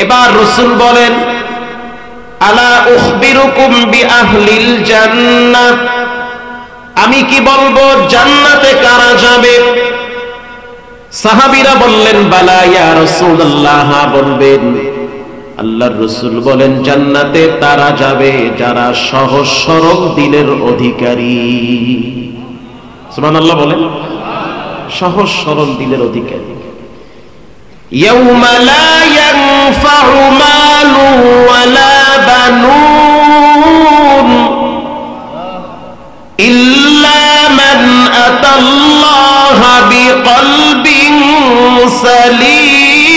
এবার রাসূল বলেন, আলা উখবিরুকুম বিআহলিল জান্নাহ, আমি কি বলবো জান্নাতে কারা যাবে? সাহাবীরা বললেন, বালা ইয়া রাসূলুল্লাহ, বলবেন। আল্লাহর রাসূল বলেন, জান্নাতে তারা যাবে যারা সহজ সরল দিলের অধিকারী। সুবহানাল্লাহ বলেন, সহজ সরল দিলের অধিকারী। ইয়াউমা লা ইয়ানফাউ মালু ওয়ালা বানুন ইল্লা মান আতাল্লাহা বিকলবিন সালিম।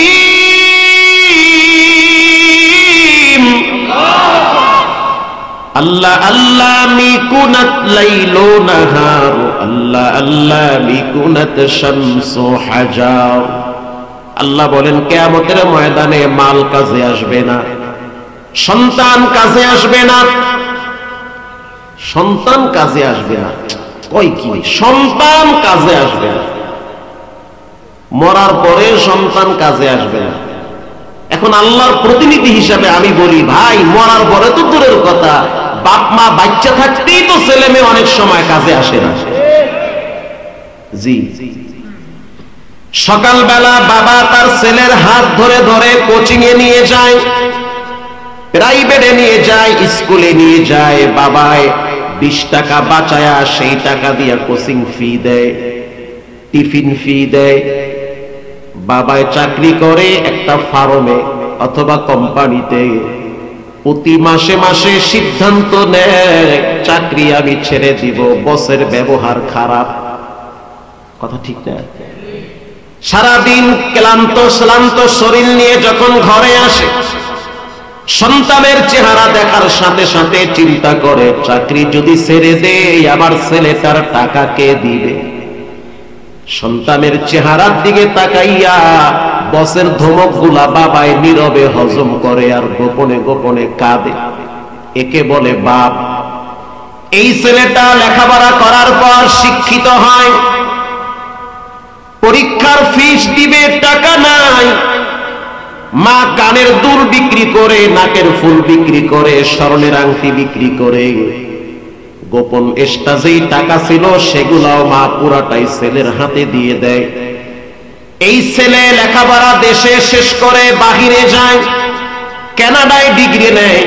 আল্লাহ আল্লাহ মিকুনাত লাইলু নাহার, আল্লাহ আল্লাহ মিকুনাত শামসু হাজার। আল্লাহ বলেন, কিয়ামতের ময়দানে মাল কাজে আসবে না, সন্তান কাজে আসবে না। সন্তান কাজে আসবে না, কই কি সন্তান কাজে আসবে না? মরার পরে সন্তান কাজে আসবে না। এখন আল্লাহর প্রতিনিধি হিসাবে আমি বলি, ভাই মরার পরে তো দূরের কথা, বাপ মা বাচ্চা থাকতেই তো ছেলে মেয়ে অনেক সময় কাজে আসে না। জি, সকালবেলা বাবা তার ছেলের হাত ধরে ধরে কোচিং এ নিয়ে যায়, প্রাইভেটে নিয়ে যায়, স্কুলে নিয়ে যায়। বাবায় 20 টাকা বাঁচায়া সেই টাকা দিয়ে কোচিং ফি দেয়, টিফিন ফি দেয়। বাবায় চাকরি করে একটা ফার্মে অথবা কোম্পানিতে, প্রতি মাসে মাসে সিদ্ধান্ত নেয় চাকরি আমি ছেড়ে দিব, বসের ব্যবহার খারাপ। কথা ঠিক না? সারাদিন ক্লান্ত শ্রান্ত শরীর নিয়ে যখন ঘরে আসে, সন্তানের চেহারা দেখার সাথে সাথে চিন্তা করে, চাকরি যদি ছেড়ে দেয় আমার ছেলেটার টাকা কে দিবে? সন্তানের চেহারার দিকে তাকাইয়া বসের ধমকগুলা বাবায় নীরবে হজম করে আর গোপনে গোপনে কাঁদে। একে বলে বাপ। এই ছেলেটা লেখাপড়া করার পর শিক্ষিত হয়, পরীক্ষার ফিস দিবে, টাকা নাই। মা কানের দুল বিক্রি করে, নাকের ফুল বিক্রি করে, স্বর্ণের আংটি বিক্রি করে, গোপন এক্সট্রা যেই টাকা ছিল সেগুলাও মা পুরাটাই ছেলের হাতে দিয়ে দেয়। এই ছেলে লেখাপড়া দেশে শেষ করে বাহিরে যায়, কানাডায় ডিগ্রি নেয়,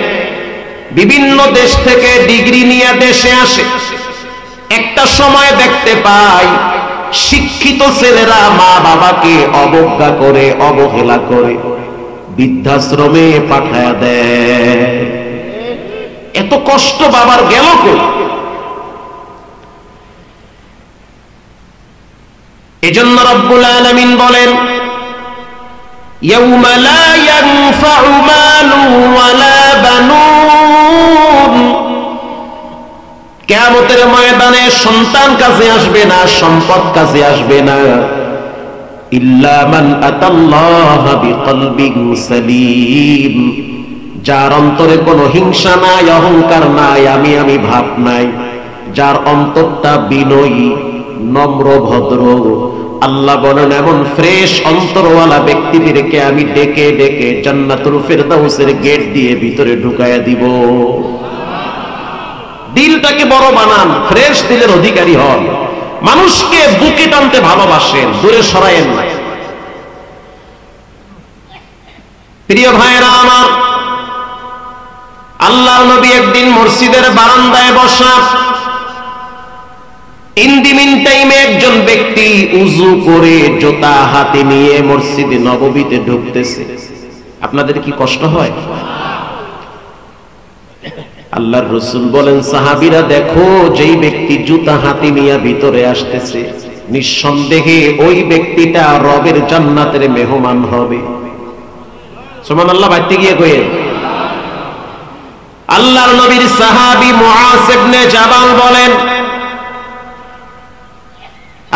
বিভিন্ন দেশ থেকে ডিগ্রি নিয়ে দেশে আসে। একটা সময় দেখতে পাই শিক্ষিত ছেলেরা মা বাবাকে অবজ্ঞা করে, অবহেলা করে, বৃদ্ধাশ্রমে পাঠায়া দেয়। এত কষ্ট বাবার গেল কই? এজন্য রব্বুল আলামিন বলেন, ইয়াউমা লা ইয়ানফাউ মালু ওয়ালা বানুন, কিয়ামতের ময়দানে সন্তান কাছে আসবে না, সম্পদ কাছে আসবে না, ইল্লা মান আতাল্লাহা বিকলবিন সালিম, যার অন্তরে কোনো হিংসা নাই, অহংকার নাই, আমি ভাব নাই, যার অন্তরটা বিনয়ী, নম্র, ভদ্র। আল্লাহ বলেন, এমন ফ্রেশ অন্তরওয়ালা ব্যক্তিদেরকে আমি ডেকে ডেকে জান্নাতুল ফেরদাউসের গেট দিয়ে ভিতরে ঢুকায়া দিব। দিলটাকে বড় বানান, ফ্রেশ দিলের অধিকারী হন, মানুষকে বুকে টানতে ভালোবাসেন, দূরে সরায়েন না। প্রিয় ভাইরা আমার, আল্লাহর নবী একদিন মসজিদের বারান্দায় বসা, ইন্দিমিন টাইমে একজন ব্যক্তি উযু করে জুতা হাতে নিয়ে মসজিদে নববীতে ঢুকতেছে। আপনাদের কি কষ্ট হয়? আল্লাহর রাসূল বলেন, সাহাবীরা দেখো, যেই ব্যক্তি জুতা হাতে নিয়ে ভিতরে আসতেছে, নিঃসন্দেহে ওই ব্যক্তিটা রবের জান্নাতের মেহমান হবে। সুবহানাল্লাহ। বাইতে গিয়ে কইেন, আল্লাহর নবীর সাহাবী মুআজ ইবনে জাবাল বলেন,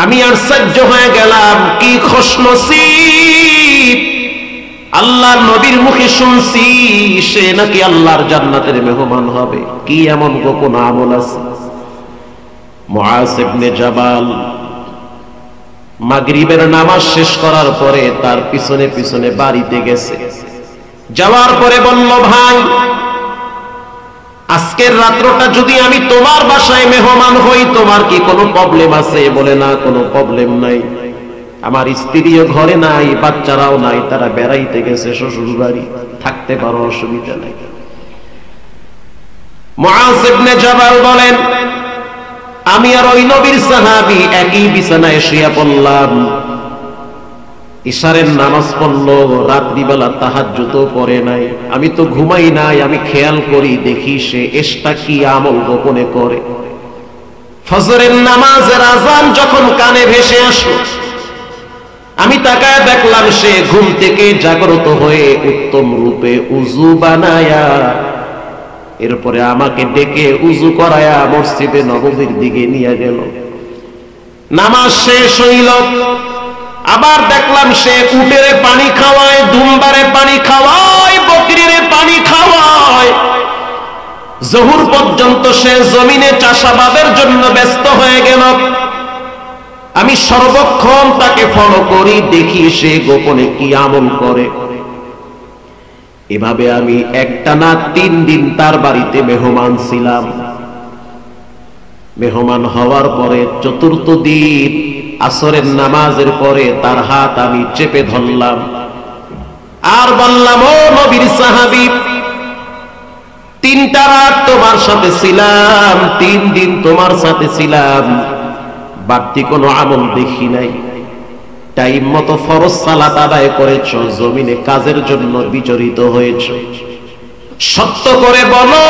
আমি আশ্চর্য হয়ে গেলাম, কি খুশনসিব, আল্লাহর নবীর মুখে শুনছি সে নাকি আল্লাহর জান্নাতের মেহমান হবে। কি এমন গোপন আমল আছে? মুআজ ইবনে জাবাল মাগরিবের নামাজ শেষ করার পরে তার পিছনে পিছনে বাড়িতে গেছে। যাওয়ার পরে বলল, ভাই আজকের রাত্রটা যদি আমি তোমার বাসায় মেহমান হই তোমার কি কোনো প্রবলেম আছে? বলে, না, কোনো প্রবলেম নাই, আমার স্ত্রীও ঘরে নাই, বাচ্চারাও নাই, তারা বেড়াইতে গেছে শ্বশুর বাড়ি, থাকতে পারো, অসুবিধা নাই। মুআয ইবনে জাবাল বলেন, আমি আর ওই নবীর সাহাবী একই বিছানায় শুয়ে পড়লাম। ইশারের নামাজ পড়লো, রাত্রিবেলা তাহাজ্জুদও পড়ে নাই, আমি তো ঘুমাই নাই, আমি খেয়াল করি, দেখি সে এশটা কি আমল গোপনে করে। ফজরের নামাজের আযান যখন কানে ভেসে আসলো, আমি তাকায় দেখলাম সে ঘুম থেকে জাগ্রত হয়ে উত্তম রূপে উযু বানায়া এরপরে আমাকে ডেকে উযু করায়া মসজিদে নববীর দিকে নিয়ে গেল। নামাজ শেষ হইল, আবার দেখলাম সে উটেরে পানি খাওয়ায়, দুম্বারে পানি খাওয়ায়, বকরিরে পানি খাওয়ায়। জোহর পর্যন্ত সে জমিনে চাষাবাদের জন্য ব্যস্ত হয়ে গেল। আমি সর্বক্ষণ তাকে ফলো করি, দেখি সে গোপনে কি আমল করে। এভাবে আমি একটানা 3 দিন তার বাড়িতে মেহমান ছিলাম। মেহমান হওয়ার পরে 4র্থ দিন আসরের নামাজের পরে তার হাত আমি চেপে ধরলাম আর বললাম, ও নবীর সাহাবী, 3টা রাত তোমার সাথে ছিলাম, 3 দিন তোমার সাথে ছিলাম, বাড়তি কোনো আমল দেখি নাই। টাইম মতো ফরজ সালাত আদায় করেছ, জমিনে কাজের জন্য বিচরিত হয়েছ, সত্য করে বলো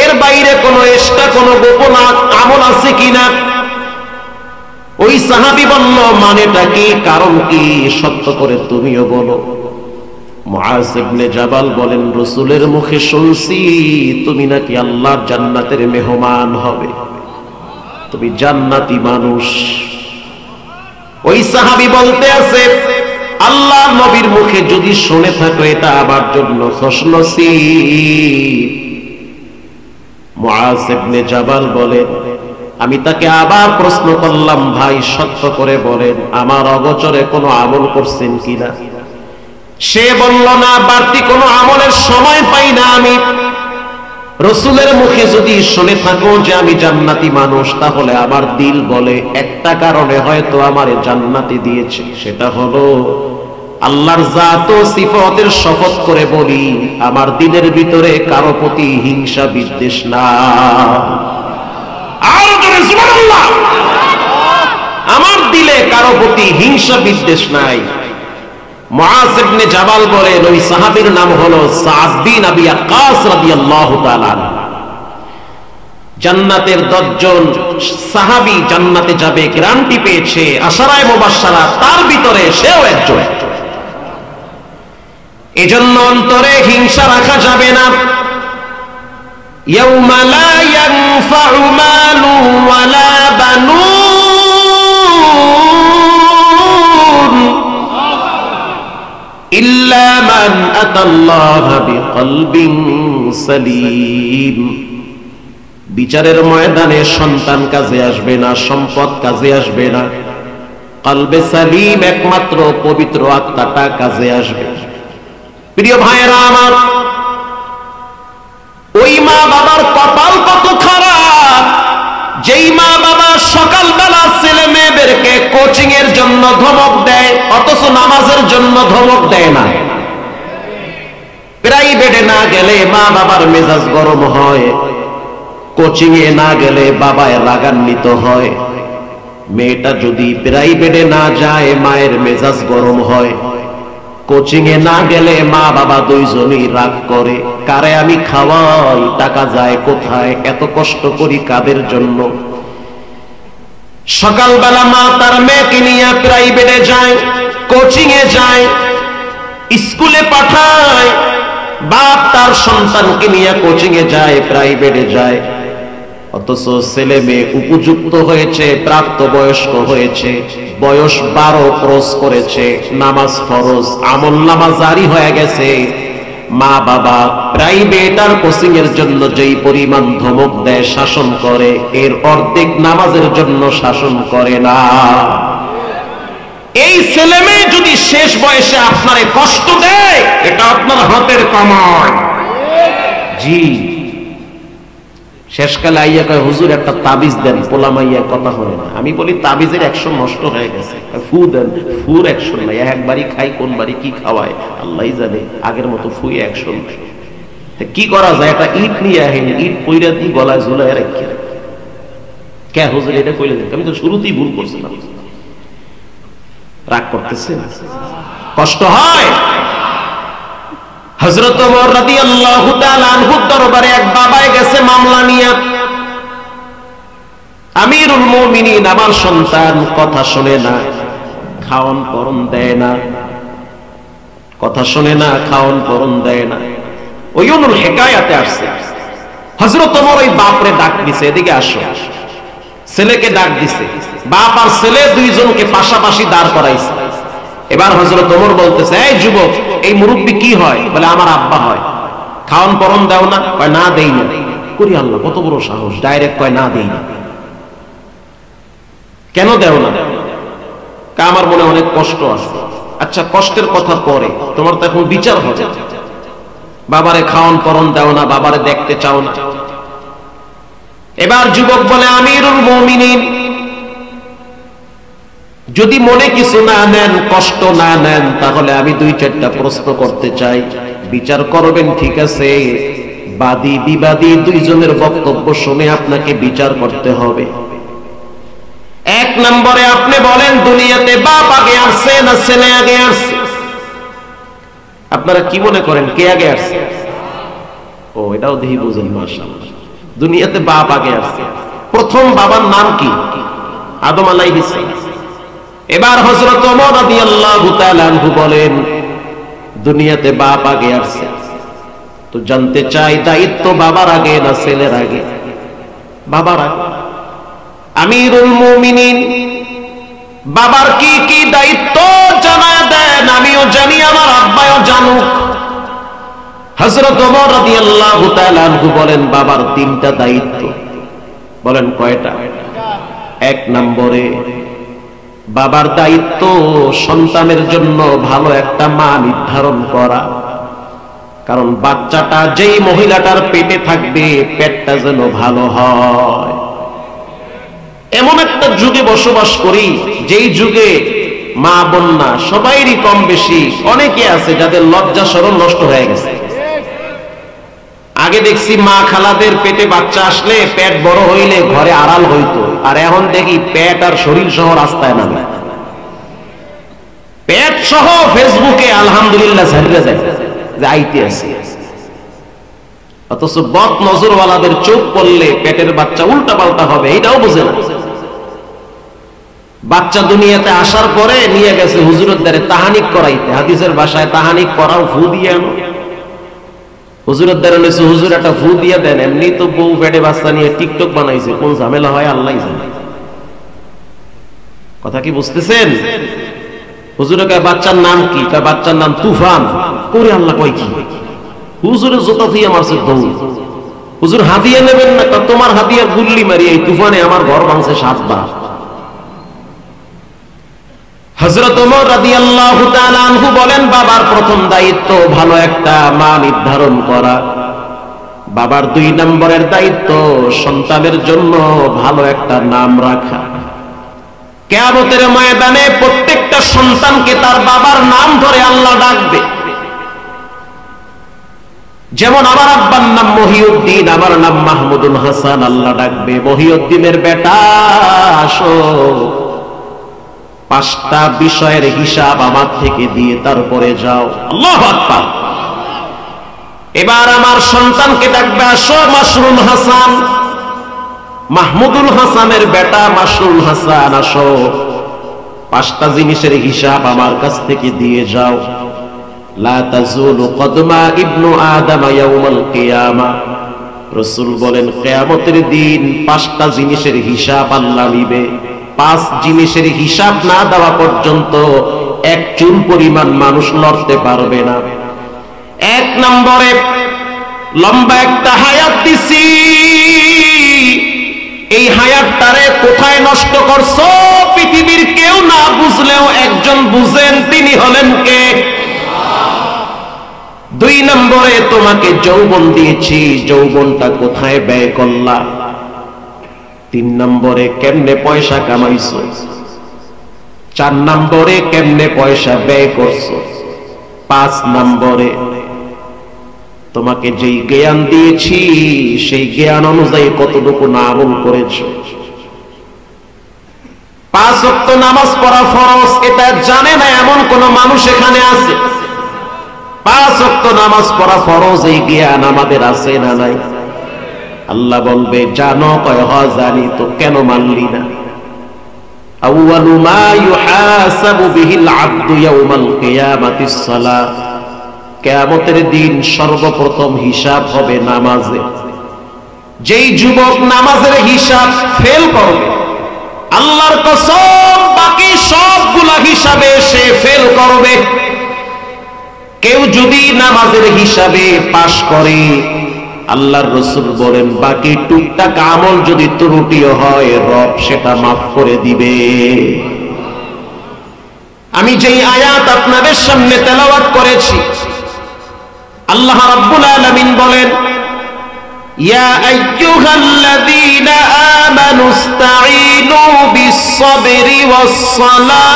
এর বাইরে কোনো এক্সট্রা কোনো গোপন আমল আছে কিনা? ওই সাহাবী বলল, মানেটা কি, কারণ কি, সত্য করে তুমিও বলো। মুআয ইবনে জাবাল বলেন, রাসূলের মুখে শুনছি তুমি নাকি আল্লাহর জান্নাতের মেহমান হবে, তুমি জান্নাতি মানুষ। ওই সাহাবী বলতে আছে, আল্লাহর নবীর মুখে যদি শুনে থাকো এটা আমার জন্য খুশনসিব। মুআয ইবনে জাবাল বলেন, আমি তাকে আবার প্রশ্ন করলাম, ভাই সত্য করে বলেন আমার অগোচরে কোনো আমল করছেন কিনা? সে বলল, না, বাড়তি কোনো আমলের সময় পাই না আমি। রাসূলের মুখে যদি শুনে থাকো যে আমি জান্নাতি মানুষ, তাহলে আমার দিল বলে একটা কারণে হয়তো আমারে জান্নাতি দিয়েছে, সেটা হলো আল্লাহর জাত ও সিফাতের শপথ করে বলি, আমার দিলের ভিতরে কারো প্রতি হিংসা বিদ্বেষ না। আমার দিলে কারো প্রতি হিংসা বিদ্বেষ নাই। মুআয ইবনে জাবাল বলেন, ওই সাহাবীর নাম হলো সাদ বিন আবি ওয়াক্কাস রাদিয়াল্লাহু তাআলা। জান্নাতের 10 জন সাহাবী জান্নাতে যাবে গ্যারান্টি পেয়েছে, আশারায়ে মুবাশশারা, তার ভিতরে সেও একজন। এজন্য অন্তরে হিংসা রাখা যাবে না। ইয়াউমা লা ইয়ানফাউ মালু ওয়ালা বানুন ইল্লা মান আতাল্লাহা বিকলবিন সালিম। বিচারের ময়দানে সন্তান কাজে আসবে না, সম্পদ কাজে আসবে না, কলবে সালিম একমাত্র পবিত্র আত্মাটা কাজে আসবে। প্রিয় ভাইয়েরা আমার, ওই মা বাবার কপাল কত খারাপ, যেই মা বাবা সকালবেলা ছেলে মেয়েদেরকে কোচিং এর জন্য ধমক দেয়, অথচ নামাজের জন্য ধমক দেয় না। প্রাইভেটে না গেলে মা বাবার মেজাজ গরম হয়, কোচিং এ না গেলে বাবায় রাগান্বিত হয়। মেয়েটা যদি প্রাইভেটে না যায় মায়ের মেজাজ গরম হয়, কোচিং এ না গেলে মা বাবা দুইজনই রাগ করে, কারে আমি খাওয়াই, টাকা যায় কোথায়, এত কষ্ট করি কাদের জন্য। সকালবেলা মা তার মেয়েকে নিয়ে প্রাইভেটে যায়, কোচিং এ যায়, স্কুলে পাঠায়, বাপ তার সন্তানকে নিয়ে কোচিং এ যায়, প্রাইভেটে যায়, অথচ ছেলে মেয়ে উপযুক্ত হয়েছে, প্রাপ্তবয়স্ক হয়েছে, বয়স 12 ক্রস করেছে, নামাজ ফরজ, আমল নামা জারি হয়ে গেছে। মা বাবা প্রাইভেট আর কোচিং এর জন্য যেই পরিমাণ ধমক দেয়, শাসন করে, এর অর্ধেক নামাজের জন্য শাসন করে না। এই ছেলে মেয়ে যদি শেষ বয়সে আপনারে কষ্ট দেয়, এটা আপনার হাতের কামাই। জি, শেষকালে আইয়া কয় হুজুর একটা তাবিজ দেন, পোলামাইয়া কথা হয় না। আমি বলি তাবিজের অ্যাকশন নষ্ট হয়ে গেছে, ফু দেন, ফুর অ্যাকশন নাই। একবারই খাই, কোন বাড়ি কি খাওয়ায় আল্লাহই জানে, আগের মতো ফুয়ে অ্যাকশন। কি করা যায়? একটা ইট নিয়ে আহেন, ইট পইরা দিয়ে গলায় ঝুলায় রাখি। কে হুজুর এটা কইলে দেন? আমি তো শুরুতেই ভুল করছিলাম। রাগ করতেছে, কষ্ট হয়। হযরত ওমর রাদিয়াল্লাহু তাআলা আনহু দরবারে এক বাবায় গেছে মামলা নিয়ে। আমিরুল মুমিনিন, আমার সন্তান কথা শুনে না, খাওন পরন দেয় না, কথা শুনে না, খাওন পরন দেয় না। ওই উনুল হিকায়াতে আসছে, হযরত ওমর ওই বাপরে ডাক দিছে, এদিকে আসো। ছেলেকে ডাক দিছে, বাপ আর ছেলে দুইজনকে পাশাপাশি দাঁড় করাইছে। এবার হযরত ওমর বলতেছে, এই যুবক, এই মুরব্বি কি হয়? বলে আমার আব্বা হয়। খাওন পরন দাও না? কয় না দেই না। করি আল্লাহ, কত বড় সাহস, ডাইরেক্ট কয় না দেই না। কেন দেও না? আমার মনে অনেক কষ্ট আছে। আচ্ছা, কষ্টের কথা পরে, তোমার তো এখন বিচার হবে। বাবারে খাওন পরন দাও না, বাবারে দেখতে চাও না। এবার যুবক বলে, আমিরুল মুমিনিন, যদি মনে কিছু না নেন, কষ্ট না নেন, তাহলে আমি দুই চারটা প্রশ্ন করতে চাই, বিচার করবেন, ঠিক আছে? বাদী বিবাদী দুইজনের বক্তব্য শুনে আপনাকে বিচার করতে হবে। এক নম্বরে আপনি বলেন, দুনিয়াতে বাপ আগে আসছে না ছেলে আগে আসছে? আপনারা কি মনে করেন, কে আগে আসছে? ও, এটাও দেখি বুঝেন, মাশাআল্লাহ। দুনিয়াতে বাপ আগে আসছে। প্রথম বাবার নাম কি? আদম আলাইহিস সালাম। এবার হযরত ওমর রাদিয়াল্লাহু তাআলা আনহু বলেন, দুনিয়াতে বাপ আগে আসছে, তো জানতে চাই দায়িত্ব বাবার আগে না ছেলের আগে? বাবার আগে। আমিরুল মুমিনিন, বাবার কি কি দায়িত্ব জানায় দেন, আমিও জানি, আমার আব্বাও জানুক। হযরত ওমর রাদিয়াল্লাহু তাআলা আনহু বলেন, বাবার তিনটা দায়িত্ব। বলেন কয়টা? এক নম্বরে বাবার দায়িত্ব সন্তানের জন্য ভালো একটা মা নির্ধারণ করা। কারণ বাচ্চাটা যেই মহিলাটার পেটে থাকবে, পেটটা যেন ভালো হয়। এমন একটা যুগে বসবাস করি, যেই যুগে মা বোন না, সবাইরই কম বেশি অনেকে আছে যাদের লজ্জা শরম নষ্ট হয়ে গেছে। আগে দেখছি মা খালাদের পেটে বাচ্চা আসলে পেট বড় হইলে ঘরে আড়াল হইতো, আর এখন দেখি পেট আর শরীর সহ রাস্তায় নামে। পেট সহ ফেসবুকে আলহামদুলিল্লাহ ছাড়িয়ে যায় যে আইতে আছে। অথচ বদ নজরওয়ালাদের চোখ পড়লে পেটের বাচ্চা উল্টা পাল্টা হবে, এটাও বোঝে না। বাচ্চা দুনিয়াতে আসার পরে নিয়ে গেছে হুজুরের দ্বারে তাহানিক করাইতে। হাদিসের ভাষায় তাহানিক করাও, ফু দিয়ে আনো। হুজুরের দ্বারা লইছে, হুজুর একটা ফু দিয়ে দেন। এমনি তো বউ পেটে বাচ্চা নিয়ে টিকটক বানাইছে, কোন ঝামেলা হয় আল্লাহই জানে। কথা কি বুঝতেছেন? হুজুরে কয় বাচ্চার নাম কি? কয় বাচ্চার নাম তুফান। করে আল্লাহ কয় কি? হুজুরের জোতা দিয়ে মারছে দৌড়। হুজুর হাদিয়া নেবেন না? তোমার হাদিয়া গুল্লি মারি, এই তুফানে আমার ঘর ভাঙছে 7 বার। হযরত ওমর রাদিয়াল্লাহু তাআলা আনহু বলেন, বাবার প্রথম দায়িত্ব ভালো একটা মা নির্ধারণ করা। বাবার 2 নম্বরের দায়িত্ব সন্তানের জন্য ভালো একটা নাম রাখা। কিয়ামতের ময়দানে প্রত্যেকটা সন্তানকে তার বাবার নাম ধরে আল্লাহ ডাকবে। যেমন আমার আব্বার নাম মহিউদ্দিন, আমার নাম মাহমুদুল হাসান, আল্লাহ ডাকবে, মহিউদ্দিনের বেটা আসো, 5টা বিষয়ের হিসাব আমার থেকে দিয়ে তারপরে যাও। আল্লাহু আকবার। এবার আমার সন্তানকে ডাকবে, আসো মাসরুল হাসান, মাহমুদুল হাসানের বেটা মাসরুল হাসান, আসো, 5টা জিনিসের হিসাব আমার কাছ থেকে দিয়ে যাও। লা তাজুলু কদমা ইবনু আদম ইয়াউমাল কিয়ামা। রাসূল বলেন, কিয়ামতের দিন 5টা জিনিসের হিসাব আল্লাহ নিবে। 5 জিনিসের হিসাব না দেওয়া পর্যন্ত এক চুল পরিমাণ মানুষ লড়তে পারবে না। 1 নম্বরে লম্বা একটা হায়াত দিছি, এই হায়াতটারে কোথায় নষ্ট করছো পৃথিবীর কেউ না বুঝলেও একজন বুঝেন, তিনি হলেন কে? 2 নম্বরে তোমাকে যৌবন দিয়েছি, যৌবনটা কোথায় ব্যয় করলা? 3 নম্বরে কেমনে পয়সা কামাইছো? 4 নম্বরে কেমনে পয়সা ব্যয় করছো? 5 নম্বরে তোমাকে যেই জ্ঞান দিয়েছি সেই জ্ঞান অনুযায়ী কতটুকু আমল করেছো? 5 ওয়াক্ত নামাজ পড়া ফরজ, এটা জানে না এমন কোন মানুষ এখানে আছে? 5 ওয়াক্ত নামাজ পড়া ফরজ, এই জ্ঞান আমাদের আছে না নাই? আল্লাহ বলবে জানো? কয় হ জানি, তো কেন মানলি না? আউয়ালু মা ইউহাসাবু বিহিল আবদু ইয়াউমাল কিয়ামাতিস সালাহ, কিয়ামতের দিন সর্বপ্রথম হিসাব হবে নামাজে। যেই যুবক নামাজের হিসাব ফেল করবে, আল্লাহর কসম বাকি সবগুলা হিসাবে সে ফেল করবে। কেউ যদি নামাজের হিসাবে পাশ করে, আল্লাহর রাসূল বলেন বাকি টুকটাক আমল যদি ত্রুটিও হয় রব সেটা মাফ করে দিবে। আমি যেই আয়াত আপনাদের সামনে তেলাওয়াত করেছি, আল্লাহ রাব্বুল আলামিন বলেন ইয়া আইয়ুহাল্লাযীনা আমানু ইসতাঈনু বিস-সাবরি ওয়াস-সালাহ।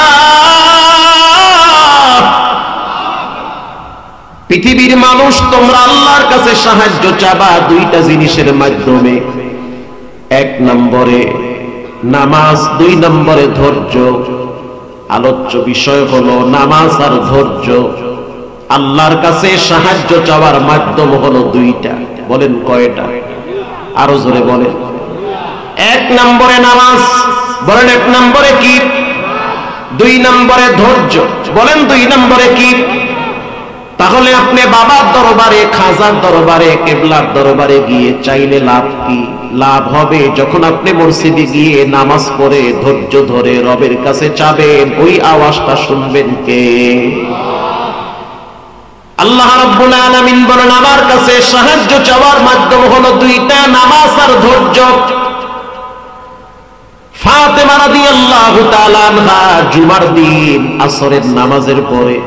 পৃথিবীর মানুষ তোমরা আল্লাহর কাছে সাহায্য চাবা 2টা জিনিসের মাধ্যমে। 1 নম্বরে নামাজ, 2 নম্বরে ধৈর্য। আলোচ্য বিষয় হলো নামাজ আর ধৈর্য। আল্লাহর কাছে সাহায্য চাওয়ার মাধ্যম হলো 2টা। বলেন কয়টা? আরো জোরে বলেন। 1 নম্বরে নামাজ, বলেন 1 নম্বরে কি? 2 নম্বরে ধৈর্য, বলেন 2 নম্বরে কি? তাহলে আপনি বাবার দরবারে, খাজার দরবারে, কেবলার দরবারে গিয়ে চাইলে লাভ কি? লাভ হবে যখন আপনি মসজিদে গিয়ে নামাজ পড়ে ধৈর্য ধরে রবের কাছে চাবেন, ওই আওয়াজটা শুনবেন কে? আল্লাহ রাব্বুল আলামিন বলেন আমার কাছে সাহায্য চাওয়ার মাধ্যম হলো 2টা, নামাজ আর ধৈর্য। ফাতেমা রাদিয়াল্লাহু তাআলা আনহা জুমার দিন আসরের নামাজের পরে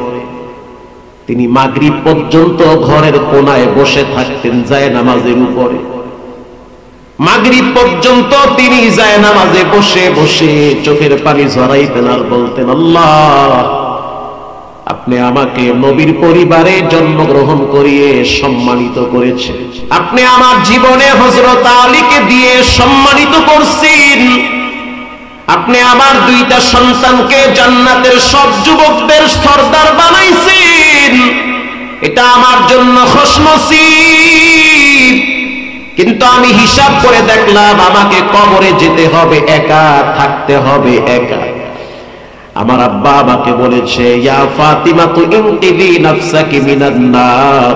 তিনি মাগরিব পর্যন্ত ঘরের কোনায় বসে থাকতেন জায়নামাজের উপরে। মাগরিব পর্যন্ত তিনি জায়নামাজে বসে বসে চোখের পানি ঝরাইতেন আর বলতেন আল্লাহ, আপনি আমাকে নবীর পরিবারে জন্মগ্রহণ করিয়ে সম্মানিত করেছেন, আপনি আমার জীবনে হযরত আলীকে দিয়ে সম্মানিত করছেন, আপনি আমার 2টা সন্তানকে জান্নাতের সব যুবকদের সর্দার বানাইছেন, এটা আমার জন্য খুশনসিব। কিন্তু আমি হিসাব করে দেখলাম আমাকে কবরে যেতে হবে একা, থাকতে হবে একা। আমার আব্বা আমাকে বলেছে ইয়া ফাতিমা তু ইনকিলি নাফসাকি মিনান নার,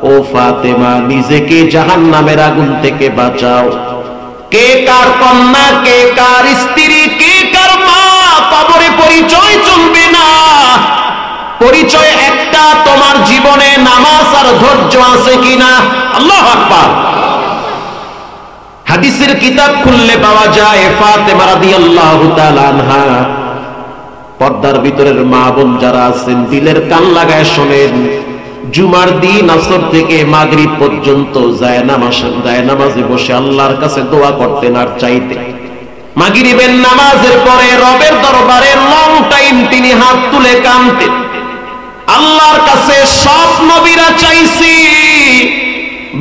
ও ফাতেমা নিজেকে জাহান্নামের আগুন থেকে বাঁচাও। কে কার কন্যা, কে কার স্ত্রী, কে কার মা, কবরে পরিচয় চলবে না। পরিচয় একটা, তোমার জীবনে নামাজ আর ধৈর্য আছে কিনা। আল্লাহু আকবার। হাদিসের কিতাব খুললে পাওয়া যায় ফাতেমা রাদিয়াল্লাহু তাআলা আনহা, পর্দার ভিতরের মা বোন যারা আছেন দিলের কান লাগায় শোনেন, জুমার দিন আসর থেকে মাগরিব পর্যন্ত জায়নামাজে বসে আল্লাহর কাছে দোয়া করতেন আর চাইতেন। মাগরিবের নামাজের পরে রবের দরবারে লং টাইম তিনি হাত তুলে কাঁদতেন। আল্লাহর কাছে সব নবীরা চাইছি,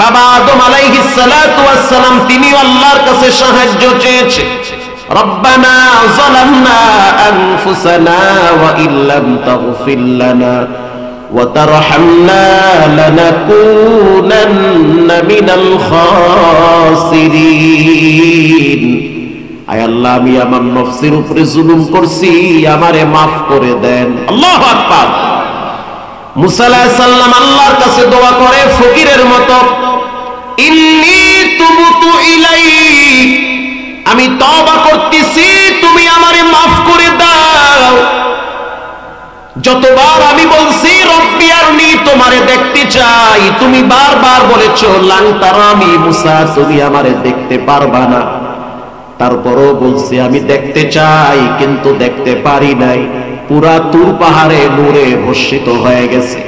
বাবা আদম আলাইহিস সালাতু ওয়াস সালাম তিনি আল্লাহর কাছে সাহায্য চেয়েছেন। রব্বানা যালামনা আনফুসানা ওয়া ইল্লাম তাগফির লানা ওয়া তারহামনা লানাকুনান্না মিনাল খাসিরিন। আয় আল্লাহ, আমি আমার নফসের উপরে জুলুম করছি, আমারে মাফ করে দেন। আল্লাহু আকবার। মুসা আলাইহিস সালাম আল্লাহর কাছে দোয়া করে ফকিরের মতো, ইন্নী তুবতু ইলাইক, আমি তওবা করতেছি, তুমি আমারে মাফ করে দাও। যতবার আমি বলছি রব্বি আরনি, তোমারে দেখতে চাই, তুমি বারবার বলেছো লান তারানি মুসা, তুমি আমারে দেখতে পারবা না। তারপরও বলছি আমি দেখতে চাই, কিন্তু দেখতে পারি নাই। পুরা তুর পাহাড়ে নূরে ভস্মিত হয়ে গেছে।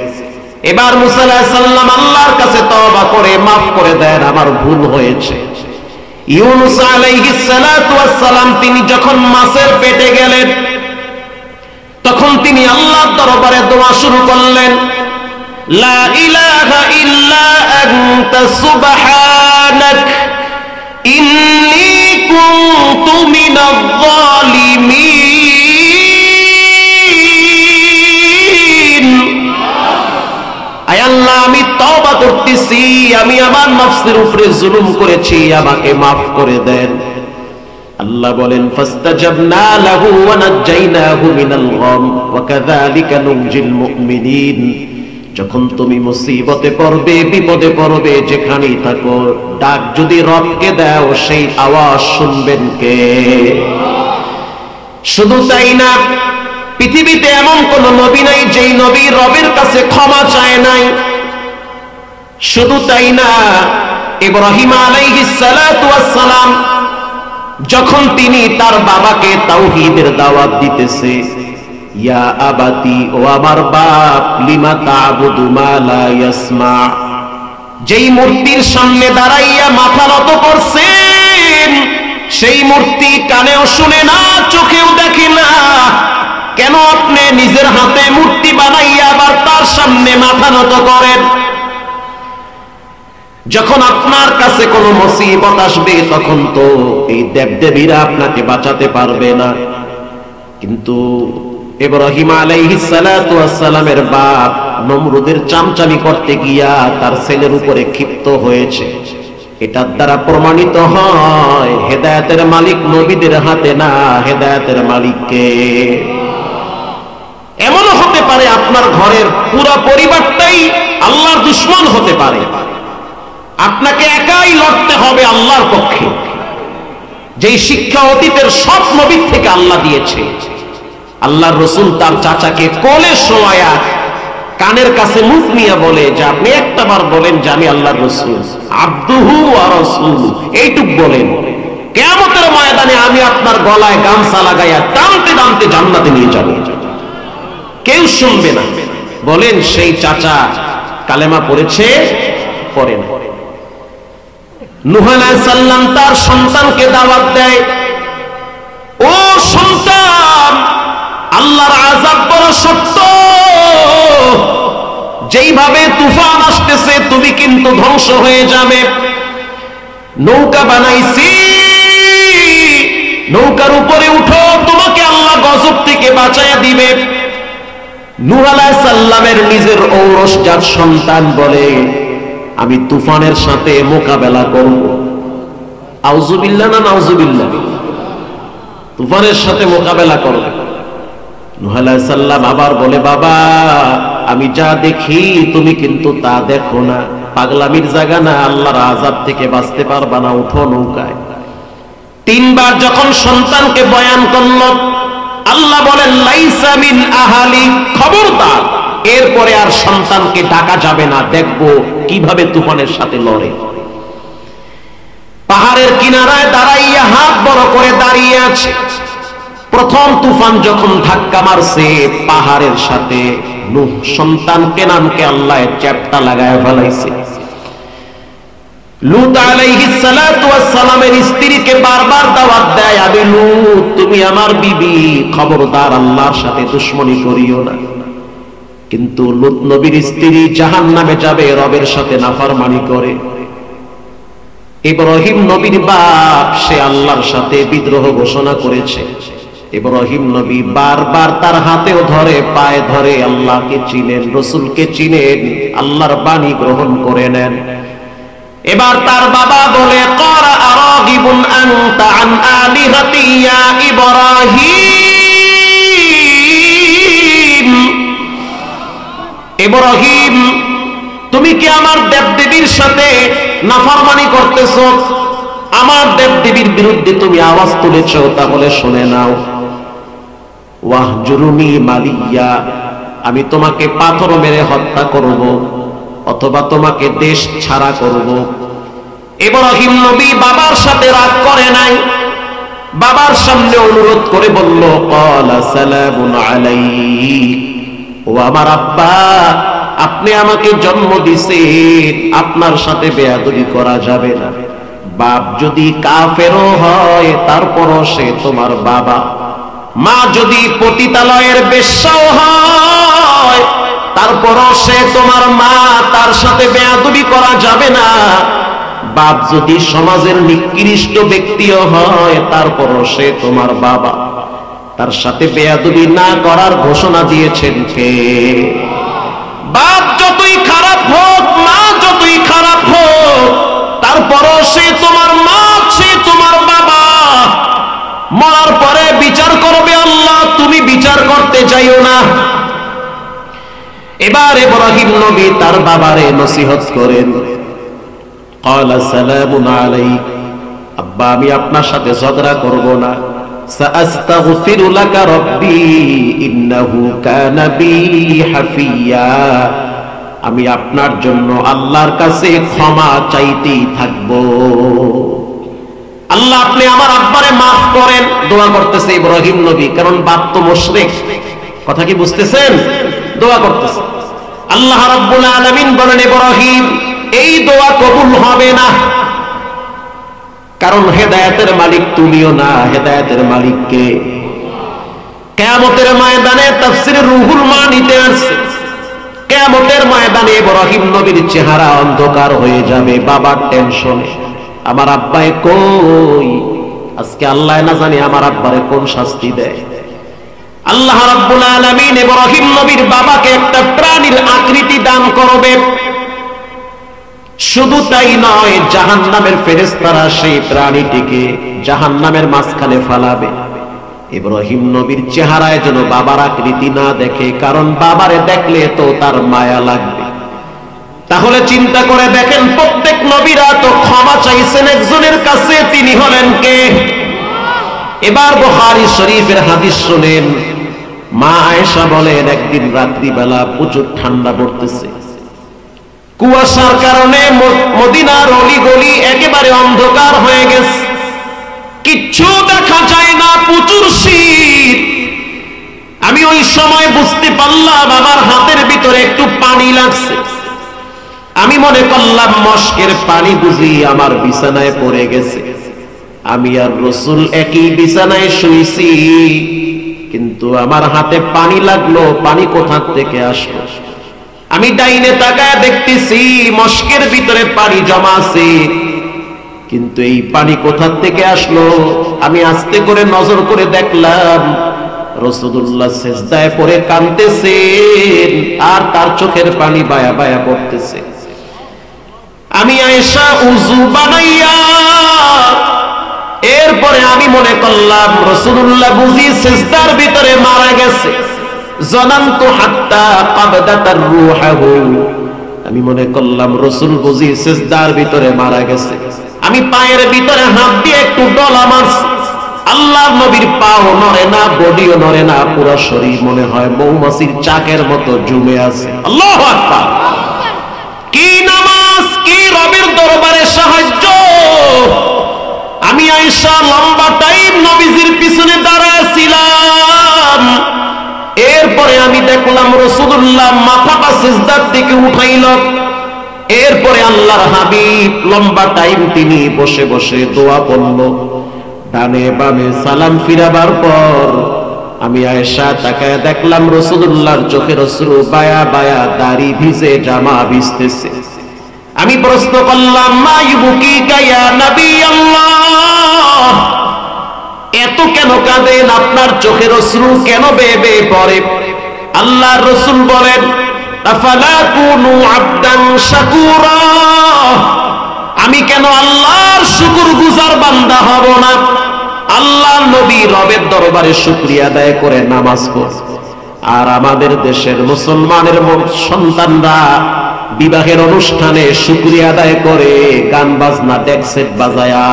এবার মুসা আলাইহিস সালাম আল্লাহর কাছে তওবা করে মাফ করে দেন, আমার ভুল হয়েছে। ইউনূস আলাইহিস সালাতু ওয়াস সালাম তিনি যখন মাছের পেটে গেলেন, তখন তিনি আল্লাহর দরবারে দোয়া শুরু করলেন, লা ইলাহা ইল্লা আনতা সুবহানাক ইন্নী কুনতু মিনাজ জালিমিন। আয় আল্লাহ, আমি তওবা করতেছি, আমি আমার নফসের উপরে জুলুম করেছি, আমাকে মাফ করে দেন। আল্লাহ বলেন, ফাস্তাজাবনা লাহু ওয়া নাজ্জাইনাহু মিনাল গাম ওয়া কাযালিকা নুনজিল মুমিনিন। যখন তুমি মুসিবতে পড়বে, বিপদে পড়বে, যেখানেই থাকো, ডাক যদি রবকে দাও, সেই আওয়াজ শুনবেন কে? শুধু তাই না, পৃথিবীতে এমন কোন নবী নাই যেই নবী রবের কাছে ক্ষমা চায় নাই। শুধু তাই না, ইব্রাহিম আলাইহিস সালাতু ওয়াস সালাম যখন তিনি তার বাবাকে তাওহীদের দাওয়াত দিতেছে, ইয়া আবাতি, ও আমার বাপ, লিমা তা'বুদু মা লা ইয়াসমা, যেই মূর্তির সামনে দাঁড়াইয়া মাথা নত করছেন, সেই মূর্তি কানেও শুনে না, চোখেও দেখে না, কেন আপনি নিজের হাতে মূর্তি বানাইয়া আবার তার সামনে মাথা নত করেন? যখন আপনার কাছে কোনো মুসিবত আসবে, তখন তো এই দেবদেবীরা আপনাকে বাঁচাতে পারবে না। কিন্তু ইব্রাহিম আলাইহিস সালাতু ওয়াস সালামের বাপ নমরুদের চামচামি করতে গিয়া তার ছেলের উপরে ক্ষিপ্ত হয়েছে। এটার দ্বারা প্রমাণিত হয় হেদায়েতের মালিক নবীদের হাতে না, হেদায়েতের মালিক কে? এমনও হতে পারে আপনার ঘরের পুরো পরিবারটাই আল্লাহর দুশমন হতে পারে, আপনাকে একাই লড়তে হবে আল্লাহর পক্ষে। যেই শিক্ষা অতীতের সব নবীর থেকে আল্লাহ দিয়েছে। আল্লাহর রাসূল তার চাচাকে কোলে শোয়ায়া কানের কাছে মুখ নিয়ে বলে যে, আপনি একটাবার বলেন যে আমি আল্লাহর রাসূল, আবদুহু ওয়া রাসূলু, এইটুক বলেন, কিয়ামতের ময়দানে আমি আপনার গলায় গামছা লাগাইয়া টানতে টানতে জান্নাতে নিয়ে যাব। কেউ শুনবে না। বলেন সেই চাচা কালেমা পড়েছে? পড়ে না। নূহ আলাইহিস সালাম তার সন্তানকে দাওয়াত দেয়, ও সন্তান, আল্লাহর আযাব বড় শক্ত, যেইভাবে তুফান আসতেছে তুমি কিন্তু ধ্বংস হয়ে যাবে। নৌকা বানাইছি, নৌকার উপরে উঠো, তোমাকে আল্লাহ গজব থেকে বাঁচায়া দিবে। নূহ আলাইহিস সালামের নিজের ঔরসজাত সন্তান বলে, আমি তুফানের সাথে মোকাবেলা করব। আউযুবিল্লাহ না নাউযুবিল্লাহ? তুফানের সাথে মোকাবেলা করব। নূহ আলাইহিস সালাম আবার বলে, বাবা, আমি যা দেখি তুমি কিন্তু তা দেখো না, পাগলামির জায়গা না, আল্লাহর আযাব থেকে বাঁচতে পারবা না, উঠো নৌকায়। তিনবার যখন সন্তানকে বয়ান করল, আল্লাহ বলেন, লাইসা মিন আহালি, খবরদার, এরপরে আর সন্তানকে ডাকা যাবে না, দেখবো কিভাবে তুফানের সাথে লড়ে। পাহাড়ের কিনারায় দাঁড়াইয়া হাত বড় করে দাঁড়িয়ে আছে। প্রথম তুফান যখন ধাক্কা মারছে পাহাড়ের সাথে, নূহ সন্তান কেনানকে আল্লাহ চ্যাপ্টা লাগায় ফেলাইছে। লূত আলাইহিস সালাতু ওয়াস সালামের স্ত্রীকে বারবার দাওয়াত দেয়, আমি লূত, তুমি আমার বিবি, খবরদার আল্লাহর সাথে দুশমনি করিও না। কিন্তু লূত নবীর স্ত্রী জাহান্নামে যাবে, রবের সাথে নাফরমানি করে। ইব্রাহিম নবীর বাপ, সে আল্লাহর সাথে বিদ্রোহ ঘোষণা করেছে। ইব্রাহিম নবী বারবার তার হাতেও ধরে, পায়ে ধরে, আল্লাহকে চিনেন, রাসূলকে চিনেন, আল্লাহর বাণী গ্রহণ করে নেন। এবার তার বাবা বলে, ক্বারা আরাগিবুন আনতা আন আলিহাতি ইয়া ইব্রাহিম, ইব্রাহিম, তুমি কি আমার দেবদেবীর সাথে নাফরমানি করতেছো? আমার দেবদেবীর বিরুদ্ধে তুমি আওয়াজ তুলেছো, তাহলে শুনে নাও। ওয়াহজুরুনি মালিয়া, আমি তোমাকে পাথর মেরে হত্যা করব, অথবা তোমাকে দেশ ছাড়া করব। ইব্রাহিম নবী বাবার সাথে রাগ করে নাই, বাবার সামনে অনুরোধ করে বলল, ক্বালা সালামুন আলাইক, ও আমার আব্বা, আপনি আমাকে জন্ম দিয়েছেন, আপনার সাথে বেয়াদবি করা যাবে না। বাপ যদি কাফেরও হয় তারপরও সে তোমার বাবা। মা যদি পতিতালয়ের বেশ্যাও হয় তারপরও সে তোমার মা, তার সাথে বেয়াদবি করা যাবে না। বাপ যদি সমাজের নিকৃষ্ট ব্যক্তিও হয় তারপরও সে তোমার বাবা, তার সাথে বেয়াদবি না করার ঘোষণা দিয়েছেন কে? বাপ যতই খারাপ হোক, মা যতই খারাপ হোক, তারপরও সে তোমার মা, সে তোমার বাবা। মরার পরে বিচার করবে আল্লাহ, তুমি বিচার করতে চাইও না। এবার ইব্রাহিম নবী তার বাবারে নসিহত করেন, ক্বালা সালামুন আলাইক, আব্বা আমি আপনার সাথে ঝগড়া করব না। সাআস্তাগফিরু লাকা রাব্বি ইন্নাহু কানা বি হাফিয়া, আমি আপনার জন্য আল্লাহর কাছে ক্ষমা চাইতেই থাকবো। আল্লাহ আপনি আমার আব্বারে মাফ করেন, দোয়া করতেছে ইব্রাহিম নবী, কারণ বাপ তো মুশরিক। কথা কি বুঝতেছেন? দোয়া করতেছে। আল্লাহ রাব্বুল আলামিন বলেন, ইব্রাহিম এই দোয়া কবুল হবে না, কারণ হেদায়েতের মালিক তুমিও না, হেদায়েতের মালিক কে? কিয়ামতের ময়দানে তাফসীরে রুহুল মানিতে আছে, কিয়ামতের ময়দানে ইব্রাহিম নবীর চেহারা অন্ধকার হয়ে যাবে বাবার টেনশনে। আমার আব্বাই কই? আজকে আল্লাহ না জানি আমার আব্বারে কোন শাস্তি দেয়। আল্লাহ রাব্বুল আলামিন ইব্রাহিম নবীর বাবাকে একটা প্রাণীর আকৃতি দান করবে। শুধু তাই নয়, জাহান্নামের ফেরেশতারা সেই প্রাণীটিকে জাহান্নামের মাঝখানে ফালাবে। ইব্রাহিম নবীর চেহারায় যেন বাবার আকৃতি না দেখে, কারণ বাবারে দেখলে তো তার মায়া লাগবে। তাহলে চিন্তা করে দেখেন, প্রত্যেক নবীরা তো ক্ষমা চাইছেন একজনের কাছে, তিনি হলেন কে? এবার বুখারী শরীফের হাদিস শুনেন। মা আয়েশা বলেন, একদিন রাত্রিবেলা প্রচুর ঠান্ডা পড়তেছে, কুয়াশার কারণে মদিনার অলিগলি একেবারে অন্ধকার হয়ে গেছে, কিচ্ছু দেখা যায় না, প্রচুর শীত। আমি ওই সময় বুঝতে পারলাম আমার হাতের ভিতরে একটু পানি লাগছে। আমি মনে করলাম মশকের পানি বুঝি আমার বিছানায় পড়ে গেছে। আমি আর রাসূল একই বিছানায় শুইছি, কিন্তু আমার হাতে পানি লাগলো, পানি কোথা থেকে আসলো? আমি ডাইনে তাকায় দেখতেছি মশকের ভিতরে পানি জমা আছে, কিন্তু এই পানি কোথা থেকে আসলো? আমি আস্তে করে নজর করে দেখলাম রাসূলুল্লাহ সিজদায় পড়ে কাঁদতেছেন, আর তার চোখের পানি বায়া বায়া পড়তেছে। আমি আয়েশা উযু বানাইয়া এরপরে আমি মনে করলাম রাসূলুল্লাহ বুঝি সিজদার ভিতরে মারা গেছে। জানান্তু হাত্তা কাবদাতার রূহু, আমি মনে করলাম রাসূল বুঝি সিজদার ভিতরে মারা গেছে। আমি পায়ের ভিতরে হাত দিয়ে একটু ডলা মারছি, আল্লাহর নবীর পাও নড়ে না, বডিও নড়ে না, পুরো শরীর মনে হয় মৌমাছির চাকের মতো জমে আছে। আল্লাহু আকবার! কি নামাজ, কি রবের দরবারে সাহায্য! আমি আয়েশা লম্বা টাইম নবীজির পিছনে দাঁড়ায় ছিলাম। এরপরে আমি দেখলাম রাসূলুল্লাহ মাথাটা সিজদার থেকে উঠাইল। এরপরে আল্লাহর হাবিব লম্বা টাইম তিনি বসে বসে দোয়া পড়ল। ডানে বামে সালাম ফিরাবার পর আমি আয়েশা তাকায় দেখলাম রাসূলুল্লাহর চোখের অশ্রু বায়া বায়া, দাড়ি ভিজে, জামা ভিজতেছে। আমি প্রশ্ন করলাম, মা ইউবকিকা ইয়া নবী আল্লাহ, এত কেন কাঁদেন? আপনার চোখের অশ্রু কেন বেয়ে বেয়ে পড়ে? আল্লাহর রাসূল বলেন, আফালা কুনু আবদান শাকুরা, আমি কেন আল্লাহর শুকরগুজার বান্দা হব না? আল্লাহর নবী রবের দরবারে শুকরিয়া আদায় করে নামাজ পড়ে, আর আমাদের দেশের মুসলমানের সন্তানরা বিবাহের অনুষ্ঠানে শুকরিয়া আদায় করে গান বাজনা ডেক সেট বাজায়া।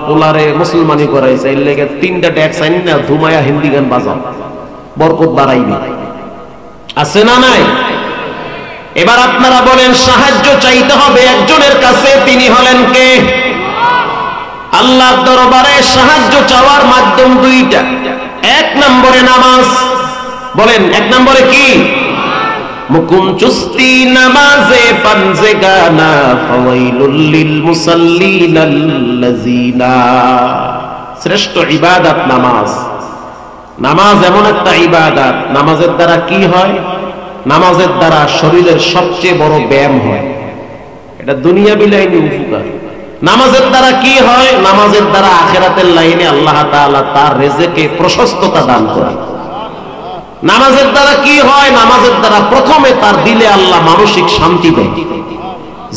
পোলারে মুসলমানি করাইছে, এর লেগে 3টা ডেক সাইন না ধুমায়া হিন্দি গান বাজাও, বরকত বাড়াইবে। আছে না নাই? এবার আপনারা বলেন, সাহায্য চাইতে হবে একজনের কাছে, তিনি হলেন কে? আল্লাহর দরবারে সাহায্য চাওয়ার মাধ্যম দুইটা। এক নম্বরে নামাজ, বলেন এক নম্বরে কি? মুকুম চুস্তি নামাজে পাঞ্জে গানা ফাওয়াইলুল লিল মুসাল্লিনাল্লাযিনা। শ্রেষ্ঠ ইবাদত নামাজ। নামাজ এমন একটা ইবাদত, নামাজের দ্বারা কি হয়? নামাজের দ্বারা শরীরের সবচেয়ে বড় ব্যায়াম হয়। এটা দুনিয়া বিলাইনি উপকার। নামাজের দ্বারা কি হয়? নামাজের দ্বারা আখিরাতের লাইনে আল্লাহ তাআলা তার রিজকে প্রশস্ততা দান করেন। নামাজের দ্বারা কি হয়? নামাজের দ্বারা প্রথমে তার দিলে আল্লাহ মানসিক শান্তি দেয়।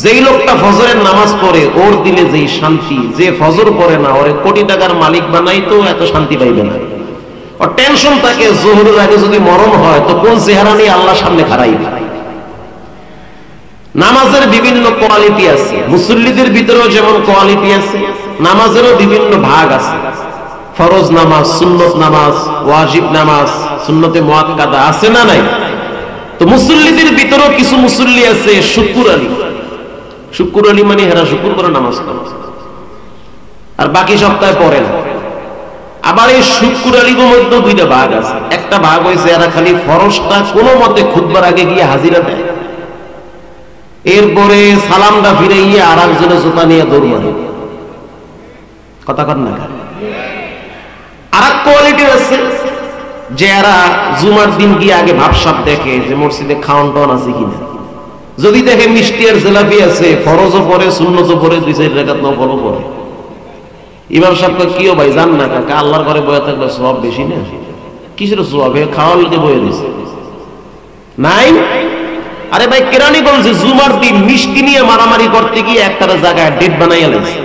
যেই লোকটা ফজরের নামাজ পড়ে ওর দিলে যেই শান্তি, যে ফজর পড়ে না ওরে কোটি টাকার মালিক বানাইতো এত শান্তি পাইবে না। ওর টেনশন থাকে জোহরের আগে যদি মরণ হয় তো কোন চেহারা নিয়ে আল্লাহর সামনে খাড়াইবে। নামাজের বিভিন্ন কোয়ালিটি আছে, মুসল্লিদের ভিতরেও যেমন কোয়ালিটি আছে, নামাজেরও বিভিন্ন ভাগ আছে। ফরজ নামাজ, সুন্নত নামাজ, ওয়াজিব নামাজ, সুন্নতে মুআক্কাদা আছে না নাই? তো মুসল্লিদের ভিতরেও কিছু মুসল্লি আছে শুকুর আলী। শুকুর আলী মানে হেরা শুকুর করে নামাজ পড়ে আর বাকি সপ্তাহে পড়ে না। আবার এই শুকুর আলীর মধ্যে দুইটা ভাগ আছে। একটা ভাগ হয়েছে এরা খালি ফরজটা কোনো মতে খুতবার আগে গিয়ে হাজিরা দেয়, এরপরে সালামটা ফিরে গিয়ে আর একজনের জুতা নিয়ে দৌড় মারে। কথা কর না। আর এক কোয়ালিটির আছে যে এরা জুমার দিন গিয়ে আগে ভাবসাব দেখে যে মসজিদে খাওয়ান টাউন আছে কিনা। যদি দেখে মিষ্টি আর জিলাপি আছে, ফরজও পড়ে, সুন্নতও পড়ে, 2-4 রাকাত নফলও পড়ে। ইমাম সাহেব কিও ভাই জান না কাকা আল্লাহর ঘরে বয়ে থাকলে সওয়াব বেশি না? কিসের সওয়াব? খাওয়ার লোকে বয়ে দিছে নাই। আরে ভাই কেরানি বলছে জুমার দিন মিষ্টি নিয়ে মারামারি করতে গিয়ে একটা জায়গায় ডেট বানাইয়া লাগছে।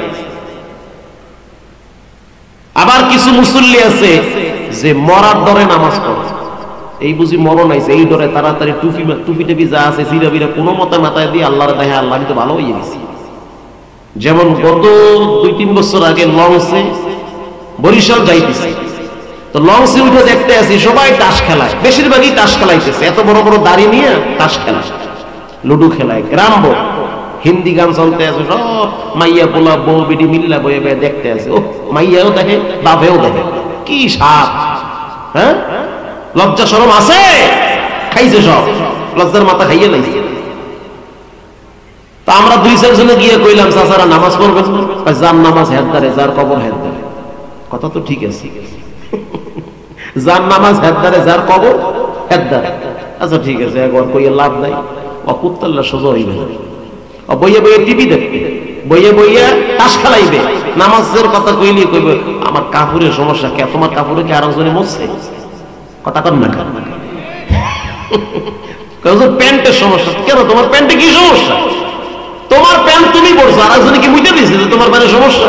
আবার কিছু মুসল্লি আছে যে মরার দরে নামাজ পড়ে, এই বুঝি মরণ আইছে এই ডরে তাড়াতাড়ি টুপি টেপি যা আছে জিরা বিরা কোনো মতে মাথায় দিয়ে আল্লাহর দেখে আল্লাহ তো ভালো হয়ে গেছে। যেমন গত 2-3 বছর আগে লঞ্চে বরিশাল যাইতেছে, তো লঞ্চে উঠে দেখতে আসি সবাই তাস খেলায়, বেশিরভাগই তাস খেলাইতেছে। এত বড় বড় দাড়ি নিয়ে তাস খেলায়, লুডু খেলায়, রামবো হিন্দি গান চলতে আছে, সব মাইয়া পোলা বউ বিডি মিল্লা বয়ে বয়ে দেখতে আছে। ও মাইয়াও দেখে বাপেও দেখে, কি সাপ! হ্যাঁ, লজ্জা শরম আছে? খাইছে সব, লজ্জার মাথা খাইয়ে লাইছে। তা আমরা 2-4 জনে গিয়ে কইলাম চাচারা নামাজ পড়বেন? যার নামাজ হেদ্দারে, যার কবর হেদ্দারে। কথা তো ঠিক আছে, যার নামাজ হেদ্দারে, যার কবর হেদ্দারে। আচ্ছা ঠিক আছে, একবার কইয়ে লাভ নাই, অকুত্তাল্লা সোজা হইবে, বইয়ে বইয়ে টিভি দেখবে, বইয়ে বইয়ে তাস খেলাইবে। নামাজের কথা কইলে কইবে আমার কাপড়ের সমস্যা, কে তোমার কাপড়ে কি আরেকজনে মরছে? কথা কর না। প্যান্টের সমস্যা, কেন তোমার প্যান্টে কি সমস্যা? তোমার প্যান্ট তুমি পড়ছো, আরেকজনে কি মুইতে দিয়েছে যে তোমার প্যান্টের সমস্যা?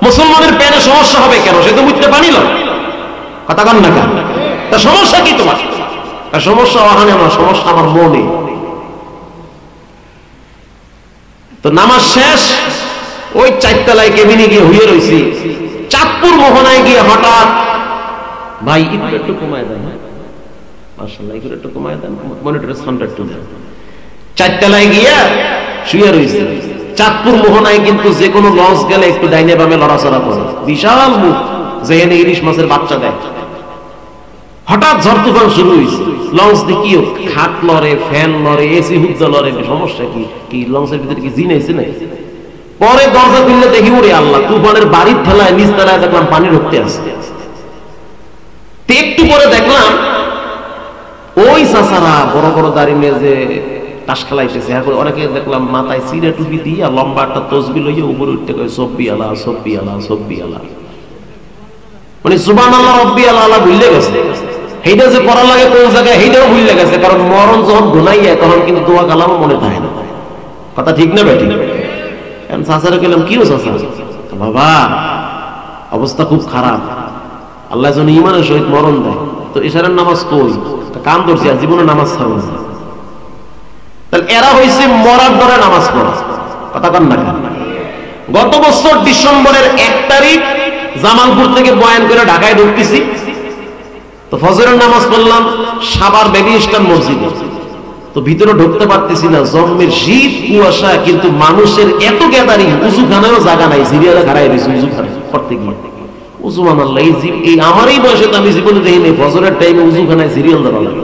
মুসলমানের প্যান্টের সমস্যা হবে কেন? সে তো মুইতে পানি লয়। কথা কর না। তা সমস্যা কি তোমার? সমস্যা ওখানে আমার, সমস্যা আমার মনে। তো নামাজ শেষ, ওই 4 তলায় কেবিনে গিয়ে হইয়ে রয়েছি। চাঁদপুর মোহনায় গিয়ে হঠাৎ ভাই একটু কমায় দেন, মাশাআল্লাহ একটু কমায় দেন, মনিটরের সাউন্ডটা একটু দেন। 4 তলায় গিয়া শুয়ে রয়েছে। চাঁদপুর মোহনায় কিন্তু যে কোনো লঞ্চ গেলে একটু ডাইনে বামে লড়াচড়া করে, বিশাল মুখ যেখানে ইলিশ মাছের বাচ্চা দেয়। হঠাৎ ঝড় তুফান শুরু হয়েছে, লঞ্চ দেখিও খাট লড়ে, ফ্যান লড়ে, এসি হুজ্জা লড়ে। সমস্যা কি? কি লঞ্চের ভিতরে কি জিন আছে নাকি? পরে দরজা খুললে দেখি ওরে আল্লাহ, তুফানের বাড়ির ঠেলায় নিচ তলায় দেখলাম পানি ঢুকতে আসছে। একটু পরে দেখলাম ওই চাচারা বড় বড় দাড়ি নিয়ে যে তাস খেলাইতেছে, অনেকে দেখলাম মাথায় সিরা টুপি দিয়ে লম্বা একটা তসবি লইয়া উপরে উঠতে কয় সব্বি আল্লাহ, সব্বি আল্লাহ, সব্বি আল্লাহ। মানে সুবহানাল্লাহ রব্বি আল্লাহ ভুলে গেছে। এইটা যে পড়া লাগে কোন জায়গায় এইটাও ভুলে গেছে, কারণ মরণ যখন ঘুনাইয়া তখন কিন্তু দোয়া কালামও মনে থাকে না। কথা ঠিক না বেটি? চাচারা গেলাম, কি চাচা? বাবা অবস্থা খুব খারাপ, আল্লাহ যেন ইমানের সহিত মরণ দেয়। তো এশারের নামাজ কই? কাম ধরছি আর জীবনে নামাজ ছাড়ব না। তাহলে এরা হয়েছে মরার দরে নামাজ পড়া। কথা কন না। গত বছর ডিসেম্বরের 1 তারিখ জামালপুর থেকে বয়ান করে ঢাকায় ঢুকতেছি, তো ফজরের নামাজ পড়লাম সাভার বেবি স্টার মসজিদে। তো ভিতরে ঢুকতে পারতেছি না, জন্মের শীত কুয়াশা, কিন্তু মানুষের এত গ্যাদারিং, উজুখানায়ও জায়গা নাই, সিরিয়ালে খাড়াই রয়েছে উজু করতে গিয়ে। সুবহানাল্লাহ, এই আমারই বয়সে তো আমি জীবনে দেখিনি ফজরের টাইমে উযুখানায় সিরিয়াল ধরা লাগে।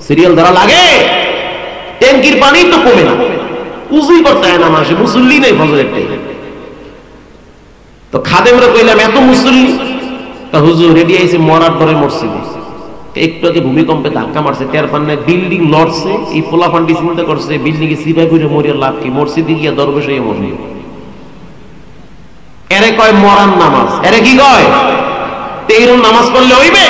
সিরিয়াল ধরা লাগে, ট্যাঙ্কির পানি তো কমে না, উযুই করতে হয় না মানুষে, মুসল্লি নেই ফজরের টাইমে। তো খাদেমরা কইলাম এত মুসল্লি, হুজুর রেডি আইছে মরার পরে মসজিদে, একটু আগে ভূমিকম্পে ধাক্কা মারছে, টের পান না, বিল্ডিং লড়ছে, এই পোলাপান্ডি চিন্তা করছে বিল্ডিং এ সিপাই করে মরিয়া লাভ কি, মসজিদে গিয়া দরবেশ হয়ে মরবে। এরে কয় মরান নামাজ, এরে কি কয় তেইরুন নামাজ পড়লে হইবে।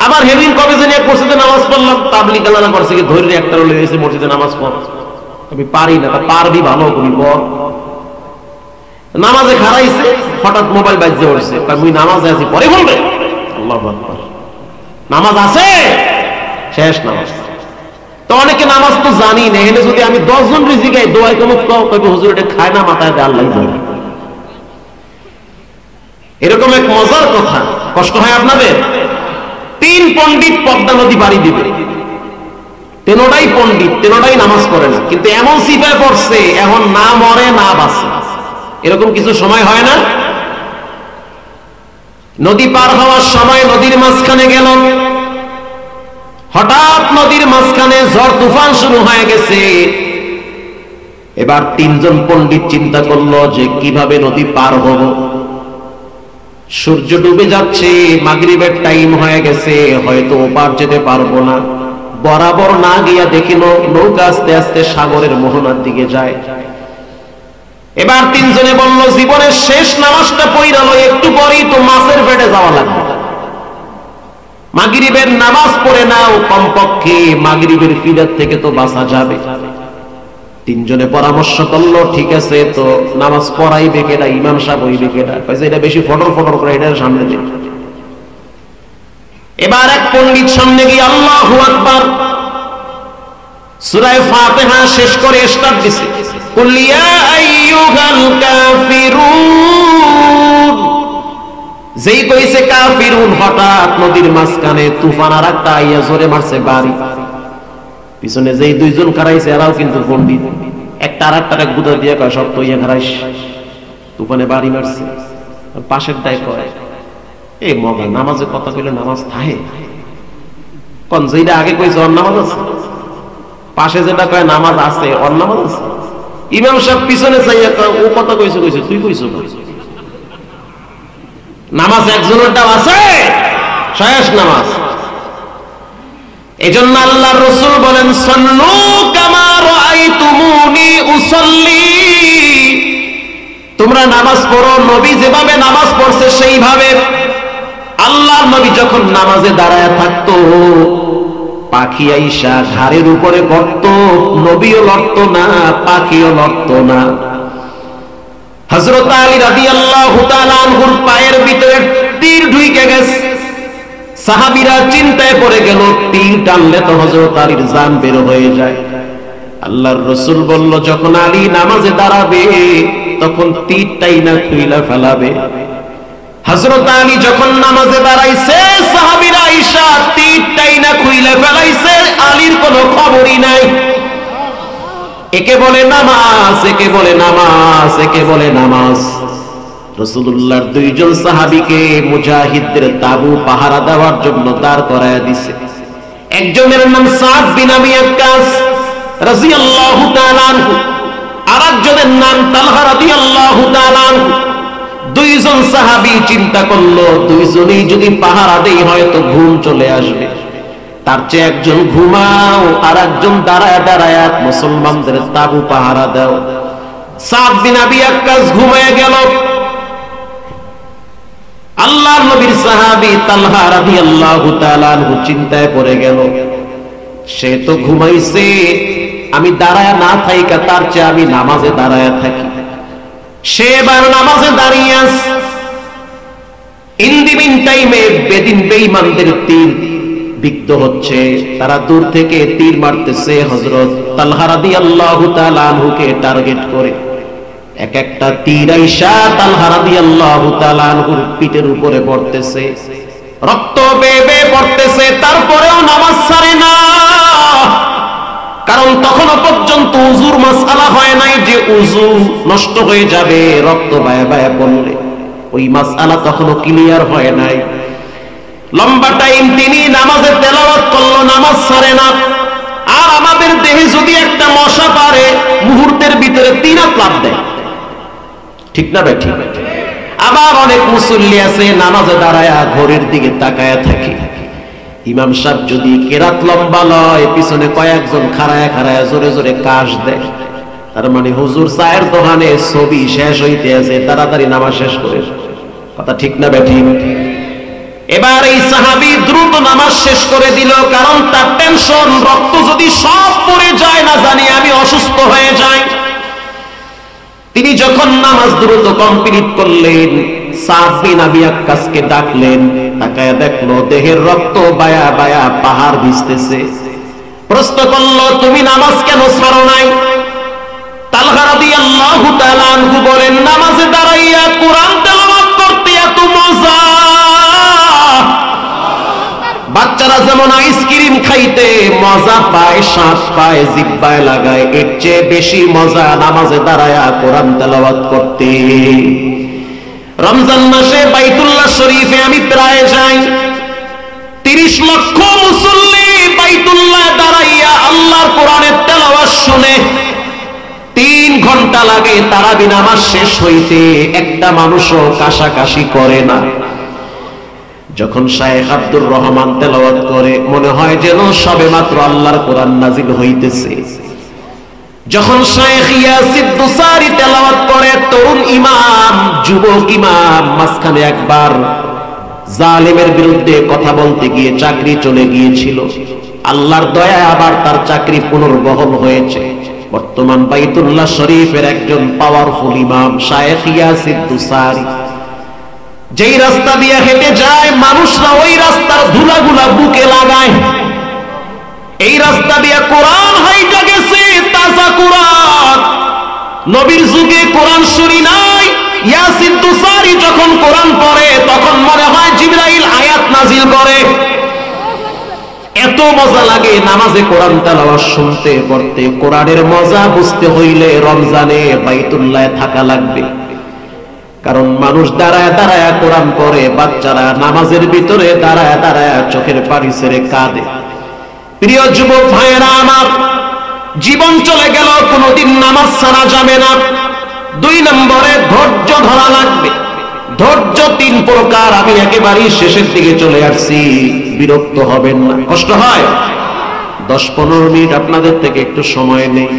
আবার হেদিন কবে জানি এক মসজিদে নামাজ পড়লাম, তাবলিগ আলাদা করছে কি ধরে একটা রলে এসে মসজিদে নামাজ পড়, আমি পারি না, পারবি ভালো করি পড়। নামাজে খারাইছে, হঠাৎ মোবাইল বাজছে উঠছে, আমি নামাজে আছি পরে বলবে। আল্লাহু আকবার, নামাজ আছে, শেষ নামাজ। তো অনেকে নামাজ তো জানি না, এনে যদি আমি 10 জন রিজিকাই দোয়াই কেমন কবে হুজুর এটা খায় না, মাথায় দেয় আল্লাহ জানে। এরকম এক মজার কথা, কষ্ট হয় আপনাদের। 3 পণ্ডিত পদ্মা নদী পাড়ি দিবে, তেনোটাই পণ্ডিত, তেনোটাই নামাজ পড়ে না, কিন্তু এমন সিফায় পড়ছে এখন না মরে না বাঁচে। এরকম কিছু সময় হয় না? নদী পার হওয়ার সময় নদীর মাঝখানে গেল, হঠাৎ নদীর মাঝখানে ঝড় তুফান শুরু হয়ে গেছে। এবার 3 জন পণ্ডিত চিন্তা করলো যে কিভাবে নদী পার হব। সূর্য ডুবে যাচ্ছে, মাগরিবের টাইম হয়ে গেছে, হয়তো ওপার যেতে পারবো না। বরাবর না গিয়া দেখিল নৌকা আস্তে আস্তে সাগরের মোহনার দিকে যায়। এবার 3 জনে বলল জীবনের শেষ নামাজটা পড়ালো, একটু পরেই তো মাছের পেটে যাওয়া লাগবে, মাগরিবের নামাজ পড়ে নাও, কমপক্ষে মাগরিবের ফিরার থেকে তো বাঁচা যাবে। 3 জনে পরামর্শ করলো, ঠিক আছে তো নামাজ পড়াইবে কেডা, ইমাম সাহেব হইবে কেডা, কইছে এটা বেশি ফটর ফটর করে এটার সামনে দিন। এবার এক পণ্ডিত সামনে গিয়ে আল্লাহু আকবার সূরা ফাতিহা শেষ করে স্টার্ট দিছে, কুল ইয়া আইয়ুহাল কাফিরুন। যেই কইছে কাফিরুন, হঠাৎ নদীর মাঝখানে তুফান আর একটা আইয়া জোরে মারছে বাড়ি। পিছনে যেই 2 জন খারাইছে এরাও কিন্তু পণ্ডিত, একটা আর একটা গুদা দিয়ে কয় সব তো ইয়া খারাইস, তুফানে বাড়ি মারছে। পাশের দায় কয় এই মগা নামাজের কথা কইলে নামাজ থাহে কোন, যেটা আগে কইছে ওর নামাজ আছে, পাশে যেটা কয় নামাজ আছে ওর নামাজ আছে। ইমাম সাহেব পিছনে চাইয়া কয় ও কথা কইছে, কইছে তুই কইছো না, নামাজ একজনেরটাও আছে, শেষ নামাজ। এজন্য আল্লাহর রাসূল বলেন সাল্লু কামা রাআইতুমুনি উসাল্লি, তোমরা নামাজ পড়ো নবী যেভাবে নামাজ পড়ছে সেইভাবে। আল্লাহর নবী যখন নামাজে দাঁড়ায় থাকতো, পাখি আইসা ঘাড়ের উপরে পড়তো, নবীও লড়তো না, পাখিও লড়তো না। হযরত আলী রাদিয়াল্লাহু তাআলা আনহুর পায়ের ভিতরে তীর ঢুকে গেছে, সাহাবীরা চিন্তায় পড়ে গেল, তীর টানলে তো হযরত আলীর জান বের হয়ে যায়। আল্লাহর রাসূল বলল যখন আলী নামাজে দাঁড়াবে তখন তীরটাই না খুইলা ফেলাবে। হযরত আলী যখন নামাজে দাঁড়াইছে, সাহাবীরা আয়েশা তীরটাই না খুইলা ফেলাইছে, আলীর কোনো খবরই নাই। একে বলে নামাজ, একে বলে নামাজ, একে বলে নামাজ। রাসূলুল্লাহর 2 জন সাহাবীকে মুজাহিদদের তাবু পাহারা দেওয়ার জন্য দাঁড় করায়া দিছে। একজনের নাম সাদ বিন আবি ওয়াক্কাস রাদিয়াল্লাহু তাআলা আনহু, আরেকজনের নাম তালহা রাদিয়াল্লাহু তাআলা আনহু। 2 জন সাহাবী চিন্তা করলো 2 জনই যদি পাহারা দেই হয়তো ঘুম চলে আসবে, তার চেয়ে একজন ঘুমাও আর একজন দাঁড়ায় দাঁড়ায় মুসলমানদের তাবু পাহারা দাও। সাদ বিন আবি ওয়াক্কাস ঘুমিয়ে গেল। আল্লাহর নবীর সাহাবী তালহা রাদিয়াল্লাহু তাআলা আনহু চিন্তায় পড়ে গেল, সে তো ঘুমাইছে, আমি দাঁড়ায় না থাইকা তার চেয়ে আমি নামাজে দাঁড়ায় থাকি। সে এবার নামাজে দাঁড়িয়ে আছে। ইন দি মিন টাইমে বেঈমানদের তীর বিদ্ধ হচ্ছে, তারা দূর থেকে তীর মারতেছে হযরত তালহা রাদিয়াল্লাহু তাআলা আনহুকে টার্গেট করে। এক একটা তীর আইসা তালহা রাদিয়াল্লাহু তাআলা আনহুর পিঠের উপরে পড়তেছে, রক্ত বেয়ে বেয়ে পড়তেছে, তারপরেও নামাজ ছাড়ে না। কারণ তখনও পর্যন্ত উযুর মাসআলা হয় নাই যে উযু নষ্ট হয়ে যাবে রক্ত বায়ে বায়ে পড়লে। ওই মাসআলা তখনও ক্লিয়ার হয় নাই। লম্বা টাইম তিনি নামাজে তেলাওয়াত করলো, নামাজ ছাড়ে না। আর আমাদের দেহে যদি একটা মশা পারে মুহূর্তের ভিতরে 3 হাত লাফ দেয়, ঠিক না ভাই? ঠিক। আবার অনেক মুসল্লি আছে নামাজে দাঁড়ায়া ঘড়ির দিকে তাকায়া থাকে। ইমাম সাহেব যদি কেরাত লম্বা লয়, পিছনে কয়েকজন খাড়ায়া খাড়ায়া জোরে জোরে কাশ দেয়, তার মানে হুজুর চায়ের দোকানে ছবি শেষ হইতে আছে, তাড়াতাড়ি নামাজ শেষ করে। কথা ঠিক না বেঠি? এবার এই সাহাবী দ্রুত নামাজ শেষ করে দিল, কারণ তার টেনশন, রক্ত যদি সব পড়ে যায় না জানি আমি অসুস্থ হয়ে যাই। তিনি যখন নামাজ দ্রুত কমপ্লিট করলেন, সাদ বিন আবি ওয়াক্কাসকে ডাকলেন। তাকায়া দেখলো দেহের রক্ত বায়া বায়া পাহাড় ভিজতেছে। প্রশ্ন করলো, তুমি নামাজ কেন ছাড়ো নাই? তালহা রাদিয়াল্লাহু তাআলা আনহু বলেন, নামাজে দাঁড়াইয়া কোরআন তেলাওয়াত করতে এত মজা। বাচ্চারা যেমন আইসক্রিম খাইতে মজা পায়, স্বাদ পায়, জিহ্বায় লাগায়, এর চেয়ে বেশি মজা নামাজে দাঁড়ায়া কোরআন তেলাওয়াত করতে। রমজান মাসে বাইতুল্লাহ শরীফে আমি প্রায় যাই। 30 লক্ষ মুসল্লি বাইতুল্লাহ দাঁড়াইয়া আল্লাহর কোরআনের তেলাওয়াত শুনে। 3 ঘন্টা লাগে তারাবি নামাজ শেষ হইতে, একটা মানুষও কাশাকাশি করে না। যখন শায়েখ আব্দুর রহমান তেলাওয়াত করে মনে হয় যেন সবেমাত্র আল্লাহর কোরআন নাজিল হইতেছে। যখন শায়েখ ইয়াসির দুসারি তেলাওয়াত করে, তরুণ ইমাম, যুবক ইমাম, মাঝখানে একবার জালেমের বিরুদ্ধে কথা বলতে গিয়ে চাকরি চলে গিয়েছিল। আল্লাহর দয়ায় আবার তার চাকরি পুনর্বহাল হয়েছে। বর্তমান বাইতুল্লাহ শরীফের একজন পাওয়ারফুল ইমাম শায়েখ ইয়াসির দুসারি। যেই রাস্তা দিয়ে হেঁটে যায় মানুষরা ওই রাস্তার ধুলাগুলা বুকে লাগায়। এই রাস্তা দিয়ে কোরআন হাইটা গেছে, তাজা কোরআন। নবীর যুগে কোরআন শুনি নাই। ইয়াসির দুসারি যখন কোরআন পড়ে তখন মনে হয় জিবরাইল আয়াত নাজিল করে। এত মজা লাগে নামাজে কোরআন তেলাওয়াত শুনতে পড়তে। কোরআনের মজা বুঝতে হইলে রমজানে বাইতুল্লাহে থাকা লাগবে, কারণ মানুষ দাঁড়ায় দাঁড়ায় কোরআন পড়ে, বাচ্চারা নামাজের ভিতরে দাঁড়ায় দাঁড়ায় চোখের পানি ছেড়ে কাঁদে। প্রিয় যুবক ভাইয়েরা আমার, জীবন চলে গেল, কোনোদিন নামাজ ছাড়া যাবে না। 2 নম্বরে ধৈর্য ধরা লাগবে। ধৈর্য 3 প্রকার। আমি একেবারেই শেষের দিকে চলে আসছি, বিরক্ত হবেন না, কষ্ট হয়। 10-15 মিনিট আপনাদের থেকে একটু সময় নেই।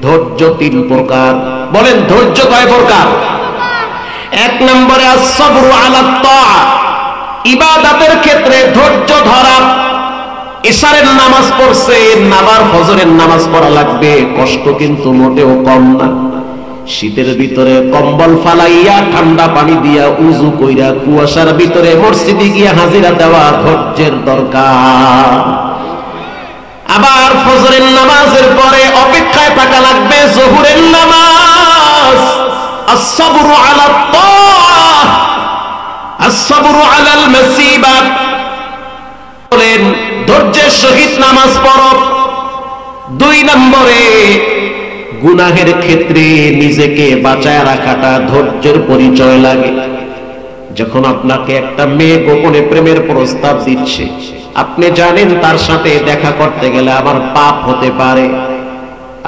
ধৈর্য 3 প্রকার। বলেন ধৈর্য কয় প্রকার? 1 নম্বরে আস-সাবরু আলা তাআ, ইবাদতের ক্ষেত্রে ধৈর্য ধরা। ইশারের নামাজ পড়ছেন, আবার ফজরের নামাজ পড়া লাগবে, কষ্ট কিন্তু মোটেও কম না। শীতের ভিতরে কম্বল ফালাইয়া ঠান্ডা পানি দিয়া উযু কইরা কুয়াশার ভিতরে মসজিদে গিয়া হাজিরা দেওয়া ধৈর্যের দরকার। আবার ফজরের নামাজের পরে অপেক্ষায় থাকা লাগবে যোহরের নামাজ। আস-সাবরু আলা তাআ, আস-সাবরু আলাল মাসিবাত। বলেন ধৈর্যের সহিত নামাজ পড়ো। 2 নম্বরে গুনাহের ক্ষেত্রে নিজেকে বাঁচায় রাখাটা ধৈর্যের পরিচয় লাগে। যখন আপনাকে একটা মেয়ে গোপনে প্রেমের প্রস্তাব দিচ্ছে, আপনি জানেন তার সাথে দেখা করতে গেলে আমার পাপ হতে পারে,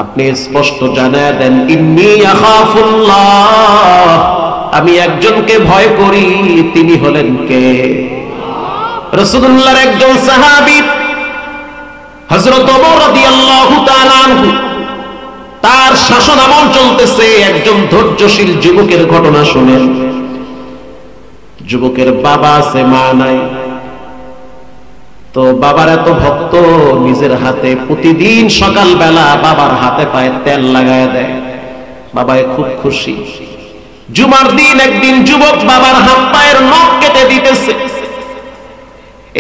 আপনি স্পষ্ট জানায় দেন, ইন্নী আখাফুল্লাহ, আমি একজনকে ভয় করি। তিনি হলেন কে? রাসূলুল্লাহর একজন সাহাবী হযরত ওমর রাদিয়াল্লাহু তাআলা আনহু, তার শাসন আমল চলতেছে। একজন ধৈর্যশীল যুবকের ঘটনা শুনেন। যুবকের বাবা আছে, মা নাই। তো বাবার এত ভক্ত, নিজের হাতে প্রতিদিন সকালবেলা বাবার হাতে পায়ে তেল লাগায় দেয়। বাবায় খুব খুশি। জুমার দিন একদিন যুবক বাবার হাত পায়ের নখ কেটে দিতেছে।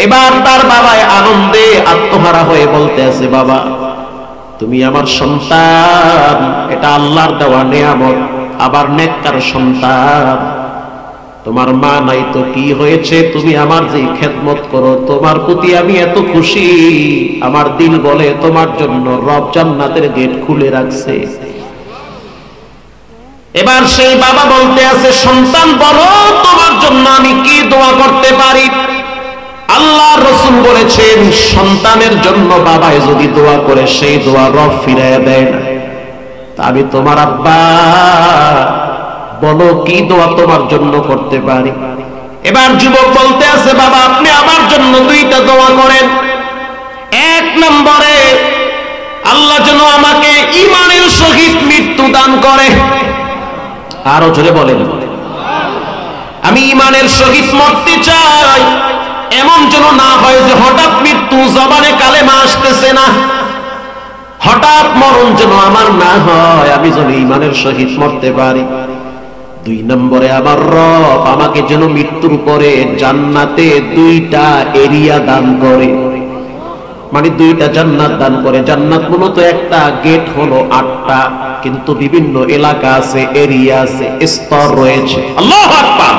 এবার তার বাবায় আনন্দে আত্মহারা হয়ে বলতে আছে, বাবা তুমি আমার সন্তান, এটা আল্লাহর দেওয়া নিয়ামত, আবার নেককার সন্তান। তোমার মা নাই তো কি হয়েছে, তুমি আমার যে খেদমত করো, তোমার প্রতি আমি এত খুশি, আমার দিল বলে তোমার জন্য রব জান্নাতের গেট খুলে রাখছে। এবার সেই বাবা বলতে আছে, সন্তান বলো তোমার জন্য আমি কি দোয়া করতে পারি? আল্লাহর রাসূল বলেছেন, সন্তানের জন্য বাবায় যদি দোয়া করে সেই দোয়া রব ফিরাইয়া দেয় না। তা আমি তোমার আব্বা, বলো কি দোয়া তোমার জন্য করতে পারি? এবার যুবক বলতে আছে, বাবা আপনি আমার জন্য দুইটা দোয়া করেন। এক নম্বরে, আল্লাহ যেন আমাকে ঈমানের সহিত মৃত্যু দান করে। আরো জোরে বলেন, আমি ঈমানের সহিত মরতে চাই। এমন যেন না হয় যে হঠাৎ মৃত্যু, জবানে কালেমা আসতেছে না, হঠাৎ মরণ যেন আমার না হয়, আমি যেন ঈমানের সহিত মরতে পারি। দুই নম্বরে, আমার রব আমাকে যেন মৃত্যুর পরে জান্নাতে দুইটা এরিয়া দান করে, মানে দুইটা জান্নাত দান করে। জান্নাত মূলত একটা গেট হলো 8টা, কিন্তু বিভিন্ন এলাকা আছে, এরিয়া আছে, স্তর রয়েছে। আল্লাহু আকবার।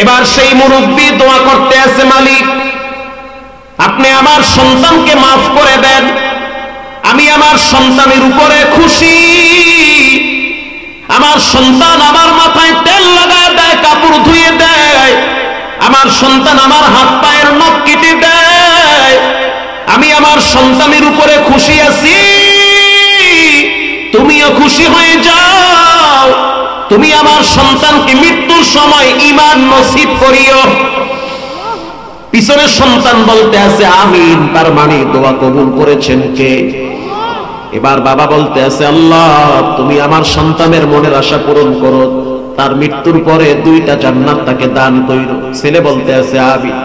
এবার সেই মুরব্বী দোয়া করতে আছে, মালিক আপনি আমার সন্তানকে মাফ করে দেন, আমি আমার সন্তানের উপরে খুশি। আমার সন্তান আমার মাথায় তেল লাগায় দেয়, কাপড় ধুয়ে দেয়, আমার সন্তান আমার হাত পায়ের নখ কেটে দেয়, আমি আমার সন্তানের উপরে খুশি আছি। তুমিও খুশি হয়ে যাও, তুমি আমার সন্তানকে মৃত্যুর সময় ঈমান নসিব করিও। পিছনের সন্তান বলতে আছে আমিন, তার মানে দোয়া কবুল করেছেন কে? এবার বাবা বলতে আছে, আল্লাহ তুমি আমার সন্তানের মনের আশা পূরণ করো, তার মৃত্যুর পরে দুইটা জান্নাত তাকে দান কইরো। ছেলে বলতে আছে আমিন।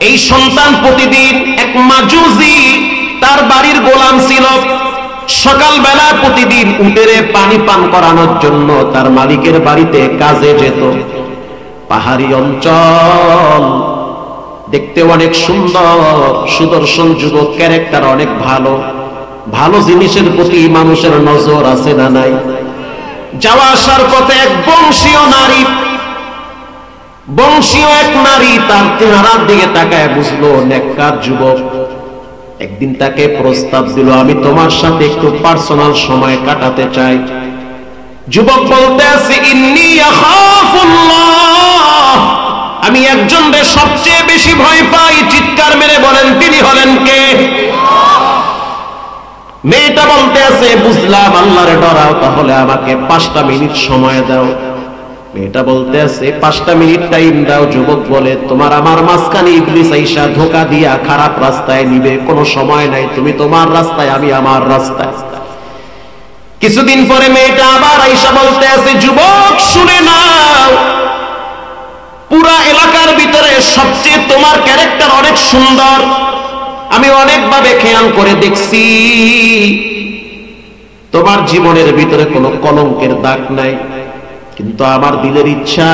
এই সন্তান প্রতিদিন এক মাজুজি তার বাড়ির গোলাম ছিল, সকালবেলা প্রতিদিন উটেরে পানি পান করানোর জন্য তার মালিকের বাড়িতে কাজে যেত। পাহাড়ি অঞ্চল, দেখতে অনেক সুন্দর, সুদর্শন যুবক, ক্যারেক্টার অনেক ভালো। ভালো জিনিসের প্রতি মানুষের নজর আছে না নাই? যাওয়া আসার পথে এক বংশীয় নারী, বংশীয় এক নারী তার চেহারার দিকে তাকায় বুঝলো নেককার যুবক। একদিন তাকে প্রস্তাব দিল, আমি তোমার সাথে একটু পার্সোনাল সময় কাটাতে চাই। যুবক বলতে আছে, ইন্নী আখাফুল্লাহ, আমি একজনের সবচেয়ে বেশি ভয় পাই। চিৎকার মেরে বলেন, তিনি হলেন কে? মেয়েটা বলতে আছে, বুঝলাম আল্লাহরে ডরাও, তাহলে আমাকে 5টা মিনিট সময় দাও। মেয়েটা বলতে আছে 5টা মিনিট টাইম দাও। যুবক বলে, তোমার আমার মাঝখানে ইবলিস আইসা ধোঁকা দিয়া খারাপ রাস্তায় নিবে, কোনো সময় নাই, তুমি তোমার রাস্তায়, আমি আমার রাস্তায়। কিছুদিন পরে মেয়েটা আবার আইসা বলতে আছে, যুবক শুনে নাও, পুরা এলাকার ভিতরে সবচেয়ে তোমার ক্যারেক্টার অনেক সুন্দর, আমি অনেকভাবে খেয়াল করে দেখছি, তোমার জীবনের ভিতরে কোনো কলঙ্কের দাগ নাই, কিন্তু আমার দিলের ইচ্ছা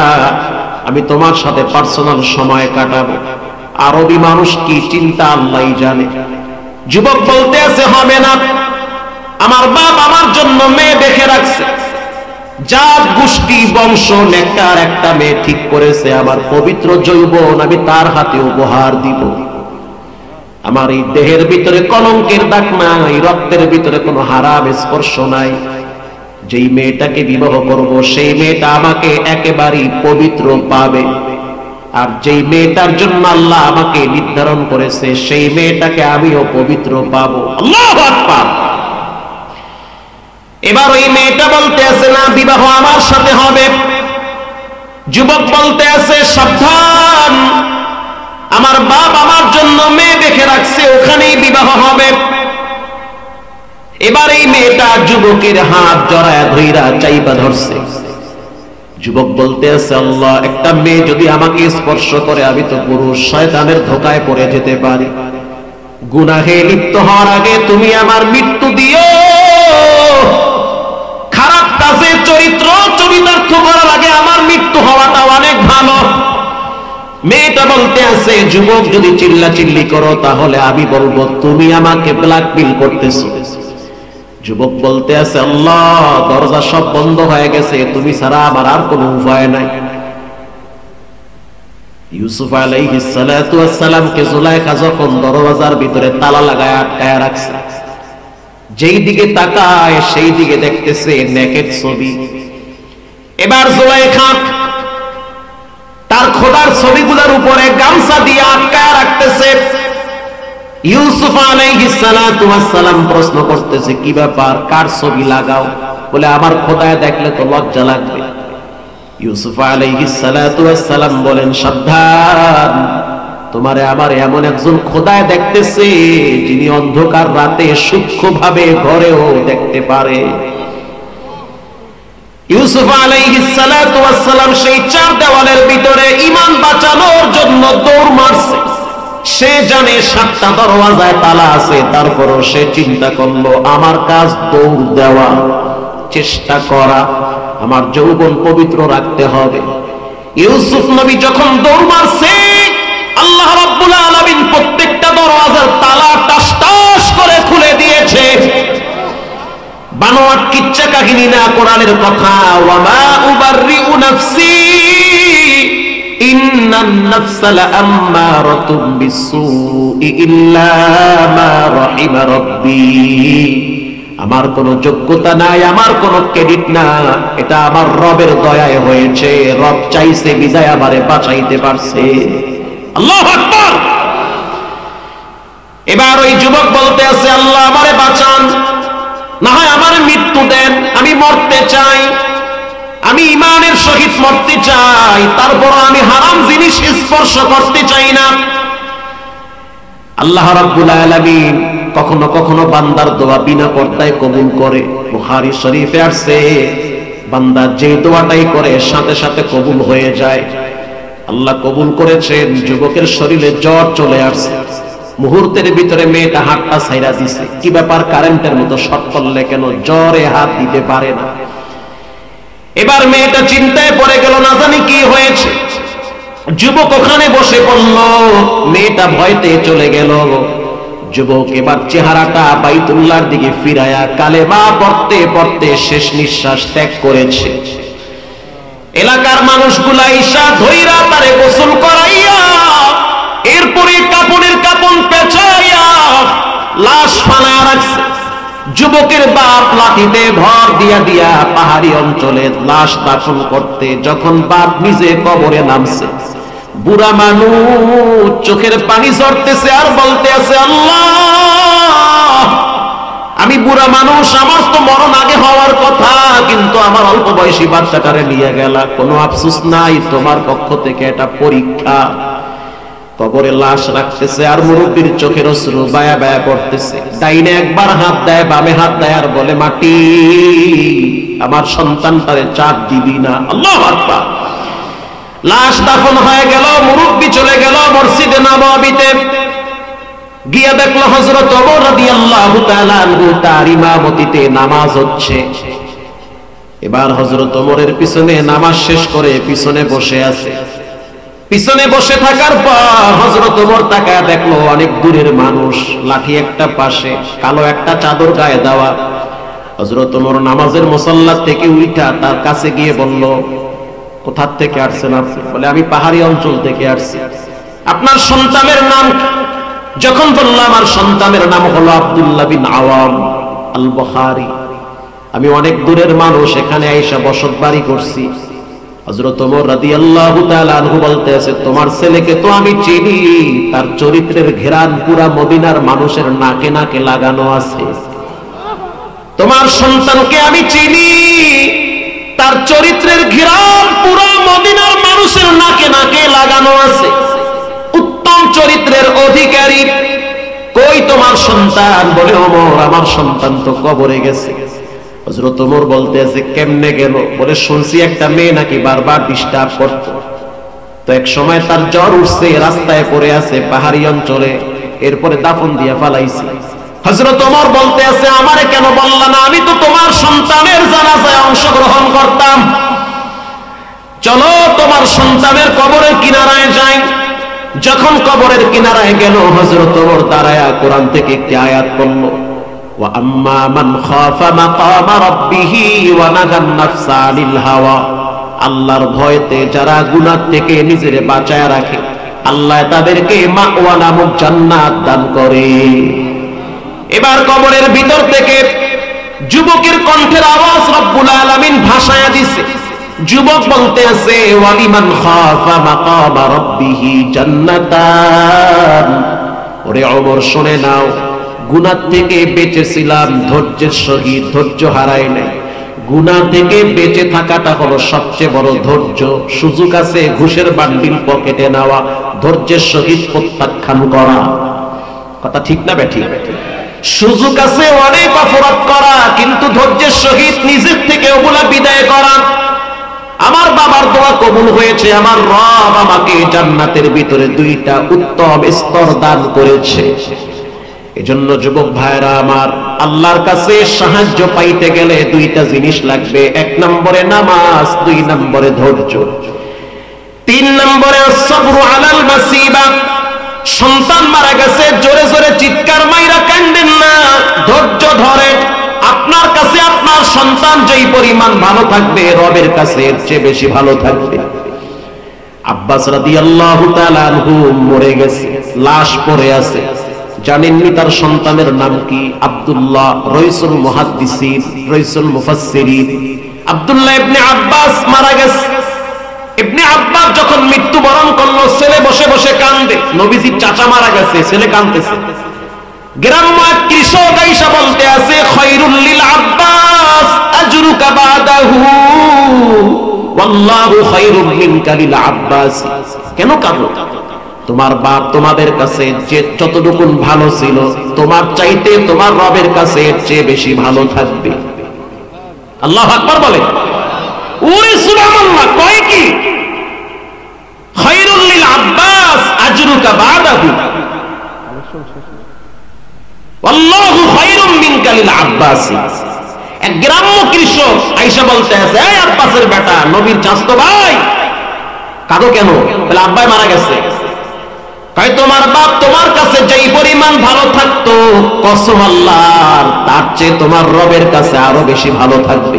আমি তোমার সাথে পার্সোনাল সময় কাটাবো। আরবি মানুষ কি চিন্তা আল্লাহই জানে। যুবক বলতে আছে, হবে না, আমার বাপ আমার জন্য মেয়ে দেখে রাখছে, জাত গোষ্ঠী বংশ নেককার একটা মেয়ে ঠিক করেছে, আমার পবিত্র যৌবন আমি তার হাতে উপহার দিব। আমার এই দেহের ভিতরে কলঙ্কের দাগ নাই, রক্তের ভিতরে কোনো হারাম স্পর্শ নাই। যেই মেয়েটাকে বিবাহ করব সেই মেয়েটা আমাকে একেবারেই পবিত্র পাবে, আর যেই মেয়েটার জন্য আল্লাহ আমাকে নির্ধারণ করেছে সেই মেয়েটাকে আমিও পবিত্র পাবো। আল্লাহু আকবার। এবার ওই মেয়েটা বলতে আছে, না, বিবাহ আমার সাথে হবে। যুবক বলতে আছে, সাবধান, আমার বাপ আমার জন্য মেয়ে দেখে রাখছে, ওখানেই বিবাহ হবে। এবার এই মেয়েটা যুবকের হাত জড়ায় ধইরা চাইবা ধরছে। যুবক বলতে আছে, আল্লাহ, একটা মেয়ে যদি আমাকে স্পর্শ করে আমি তো পুরুষ, শয়তানের ধোকায় পড়ে যেতে পারি। গুনাহে লিপ্ত হওয়ার আগে তুমি আমার মৃত্যু দিও। খারাপ কাজে চরিতার্থ করার আগে আমার মৃত্যু হওয়াটা অনেক ভালো। মেয়েটা বলতে আছে, যুবক যদি চিল্লাচিল্লি করো তাহলে আমি বলবো তুমি আমাকে ব্ল্যাকমেইল করতেছো। যুবক বলতে আছে, আল্লাহ, দরজা সব বন্ধ হয়ে গেছে, তুমি ছাড়া আমার আর কোনো উপায় নাই। ইউসুফ আলাইহিস সালাতু ওয়াস সালামকে জুলাইখা যখন দরজার ভিতরে তালা লাগায় আটকায় রাখছে, যেই দিকে তাকায় সেই দিকে দেখতেছে নেকের ছবি। এবার জুলাইখা তার খোদার ছবিগুলোর উপরে গামছা দিয়ে আটকায় রাখতেছে। ইউসুফ আলাইহিস সালাতু ওয়াস সালাম প্রশ্ন করতেছে, কি ব্যাপার, কার ছবি লাগাও? বলে আমার খোদায় দেখলে তো লজ্জা লাগবে। ইউসুফ আলাইহিস সালাতু ওয়াস সালাম বলেন, সাবধান, তোমারে আমার এমন একজন খোদায় দেখতেছে যিনি অন্ধকার রাতে সূক্ষ্মভাবে ঘরেও দেখতে পারে। ইউসুফ আলাইহিস সালাতু ওয়াস সালাম সেই চার দেওয়ালের ভিতরে ঈমান বাঁচানোর জন্য দৌড় মারছে। সে জানে 7টা দরওয়াজায় তালা আছে, তারপরও সে চিন্তা করলো আমার কাজ দৌড় দেওয়া, চেষ্টা করা, আমার যৌবন পবিত্র রাখতে হবে। ইউসুফ নবী যখন দৌড় মারছে, আল্লাহ রাব্বুল আলামিন প্রত্যেকটা দরওয়াজার তালা টাস টাস করে খুলে দিয়েছে। বানোয়াট কিচ্ছা কাহিনী না, কোরআনের কথা। ওয়ামা উবাররিউ নাফসি ইন্নান নাফসা লাআম্মারাতুম বিসসুই ইল্লা মা রাহিমা রাব্বি। আমার কোনো যোগ্যতা নাই, আমার কোনো ক্রেডিট না, এটা আমার রবের দয়ায় হয়েছে। রব চাইছে বিদায় আমারে বাঁচাইতে পারছে। আল্লাহু আকবার। এবার ওই যুবক বলতে আছে, আল্লাহ আমারে বাঁচান, না হয় আমার মৃত্যু দেন, আমি মরতে চাই, আমি ঈমানের সহিত মরতে চাই, তারপর আমি হারাম জিনিস স্পর্শ করতে চাই না। আল্লাহ রাব্বুল আলামিন কখনো কখনো বান্দার দোয়া বিনা পর্দায় কবুল করে। বুখারী শরীফে আসছে, বান্দা যে দোয়াটাই করে সাথে সাথে কবুল হয়ে যায়। আল্লাহ কবুল করেছেন। যুবকের শরীরে জ্বর চলে আসছে, মুহূর্তের ভিতরে মেয়েটা হাতটা ছাইরা দিছে। কি ব্যাপার, কারেন্টের মতো শর্ট করলে কেন? জ্বরে হাত দিতে পারে না। এবার মেয়েটা চিন্তায় পড়ে গেল, না জানি কি হয়েছে। যুবক ওখানে বসে পড়ল, মেয়েটা ভয়তে চলে গেল। যুবক এবার চেহারাটা বাইতুল্লাহর দিকে ফিরায়া কালেমা পড়তে পড়তে শেষ নিঃশ্বাস ত্যাগ করেছে। এলাকার মানুষগুলা ঈশা ধইরা তারে গোসল করাইয়া, এরপরে কাপড়ের কাপড় পেঁচাইয়া লাশ ফালায়া রাখছে। যুবকের বাপ লাঠিতে ভর দিয়া দিয়া পাহাড়ি অঞ্চলে লাশ দাফন করতে যখন বাপ নিজে কবরে নামছে, বুড়া মানুষ চোখের পানি ঝরতেছে আর বলতে আছে, আল্লাহ, আমি বুড়া মানুষ, আমার তো মরণ আগে হওয়ার কথা, কিন্তু আমার অল্প বয়সী বাচ্চাটারে নিয়ে গেলা। কোনো আফসোস নাই, তোমার পক্ষ থেকে এটা পরীক্ষা। কবরে লাশ রাখতেছে আর মুরব্বীর চোখের অশ্রু বায়া বায়া পড়তেছে। ডাইনে একবার হাত দেয়, বামে হাত দেয় আর বলে, মাটি, আমার সন্তানটারে চাপ দিবি না। আল্লাহু আকবার। লাশ দাফন হয়ে গেল, মুরব্বী চলে গেল মসজিদে নববীতে। গিয়া দেখলো হযরত ওমর রাদিয়াল্লাহু তাআলা আনহু তার ইমামতিতে নামাজ হচ্ছে। এবার হযরত ওমরের পিছনে নামাজ শেষ করে পিছনে বসে আছে। পিছনে বসে থাকার পর হযরত ওমর তাকায় দেখলো অনেক দূরের মানুষ, লাঠি একটা পাশে, কালো একটা চাদর গায়ে দেওয়া। হযরত ওমর নামাজের মুসাল্লা থেকে উঠা তার কাছে গিয়ে বলল, কোথা থেকে আসছেন আপনি? বলে, আমি পাহাড়ি অঞ্চল থেকে আসছি। আপনার সন্তানের নাম? যখন বললাম আমার সন্তানের নাম হলো আব্দুল্লাহ বিন আওয়াম আল বুখারী, আমি অনেক দূরের মানুষ, এখানে আইসা বসত বাড়ি করছি। হযরত ওমর রাদিয়াল্লাহু তাআলা আনহু বলতে আছে, তোমার ছেলেকে তো আমি চিনি, তার চরিত্রের ঘেরান পুরা মদিনার মানুষের নাকে নাকে লাগানো আছে। তোমার সন্তানকে আমি চিনি, তার চরিত্রের ঘেরান পুরা মদিনার মানুষের নাকে নাকে লাগানো আছে। উত্তম চরিত্রের অধিকারী। কই তোমার সন্তান? বলে, ওমর, আমার সন্তান তো কবরে গেছে। হযরত ওমর বলতে আছে, কেমনে গেল? বলে, শুনছি একটা মেয়ে নাকি বারবার ডিস্টার্ব করত, তো এক সময় তার জ্বর উঠছে, রাস্তায় পড়ে আছে পাহাড়ি অঞ্চলে, এরপরে দাফন দিয়া ফালাইছি। হযরত ওমর বলতে আছে, আমারে কেন বললা না? আমি তো তোমার সন্তানের জানাজায় অংশগ্রহণ করতাম। চলো তোমার সন্তানের কবরের কিনারায় যাই। যখন কবরের কিনারায় গেল, হযরত ওমর দাঁড়ায়া কোরআন থেকে একটি আয়াত পড়ল, ওয়া আম্মা মান খাফা মাকামা রাব্বিহি ওয়া নাহান নাফসা আনিল হাওয়া। আল্লাহর ভয়তে যারা গুনাহ থেকে নিজের বাঁচায় রাখে, আল্লাহ তাদেরকে মাওয়া নামক জান্নাত দান করে। এবার কবরের ভিতর থেকে যুবকের কণ্ঠের আওয়াজ রব্বুল আলামিন ভাসায়া দিছে। যুবক বলতে আছে ওয়ালিমান খাফা মাকামা রাব্বিহি জান্নাতান। ওরে ওমর শুনে নাও, গুনাহ থেকে বেঁচেছিলাম ধৈর্যের সহিত, ধৈর্য হারাই নাই। গুনাহ থেকে বেঁচে থাকাটা হলো সবচেয়ে বড় ধৈর্য। সুযোগ আছে ঘুষের বান্ডিল পকেটে নেওয়া, ধৈর্যের সহিত প্রত্যাখ্যান করা। কথা ঠিক না বেঠিক? সুযোগ আছে অনেক অপরাধ করা, কিন্তু ধৈর্যের সহিত নিজের থেকে ওগুলা বিদায় করা। আমার বাবার দোয়া কবুল হয়েছে, আমার রব আমাকে জান্নাতের ভিতরে দুইটা উত্তম স্তর দান করেছে। এজন্য যুবক ভাইরা আমার, আল্লাহর কাছে সাহায্য পাইতে গেলে দুইটা জিনিস লাগবে। এক নম্বরে নামাজ, দুই নম্বরে ধৈর্য, তিন নম্বরে সবরু আলাল মাসিবা। সন্তান মারা গেছে, জোরে জোরে চিৎকার মাইরা কান্দেন না, ধৈর্য ধরে। আপনার কাছে আপনার সন্তান যেই পরিমাণ ভালো থাকবে, রবের কাছে এর চেয়ে বেশি ভালো থাকবে। আব্বাস রাদিয়াল্লাহু তাআলা আনহু মরে গেছে, লাশ পড়ে আছে। জানেননি তার সন্তানের নাম কি? আব্দুল্লাহ, রাইসুল মুহাদ্দিসিন, রাইসুল মুফাসসিরিন। আব্দুল্লাহ ইবনে আব্বাস মারা গেছে। ইবনে আব্বাস যখন মৃত্যুবরণ করলো, ছেলে বসে বসে কান্দে। নবীজির চাচা মারা গেছে, ছেলে কাঁদতেছে। গ্রাম্য কৃষক আইসা বলতে আছে খায়রুল লিল আব্বাস আজরুকা বাদাহু ওয়াল্লাহু খায়রুম মিনকা লিল আব্বাস। কেন কাঁদো? তোমার বাপ তোমাদের কাছে যে যতটুকু ভালো ছিল, তোমার চাইতে তোমার রবের কাছে এর চেয়ে বেশি ভালো থাকবে। আল্লাহু আকবার বলে। ওরে সুবহানাল্লাহ, কয় কি? খায়রুল লিল আব্বাস আজরুকা বাদাহু আল্লাহু খায়রুম মিনকা লিল আব্বাস। এক গ্রাম্য কৃষক আয়েশা বলতে আছে, এই আব্বাসের বেটা, নবীর চাচতো ভাই, কাঁদো কেন? বলে আব্বাই মারা গেছে। তাই তোমার বাপ তোমার কাছে যেই পরিমাণ ভালো থাকতো, কসম আল্লাহর, তার চেয়ে তোমার রবের কাছে আরো বেশি ভালো থাকবে।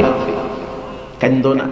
কান্দো না।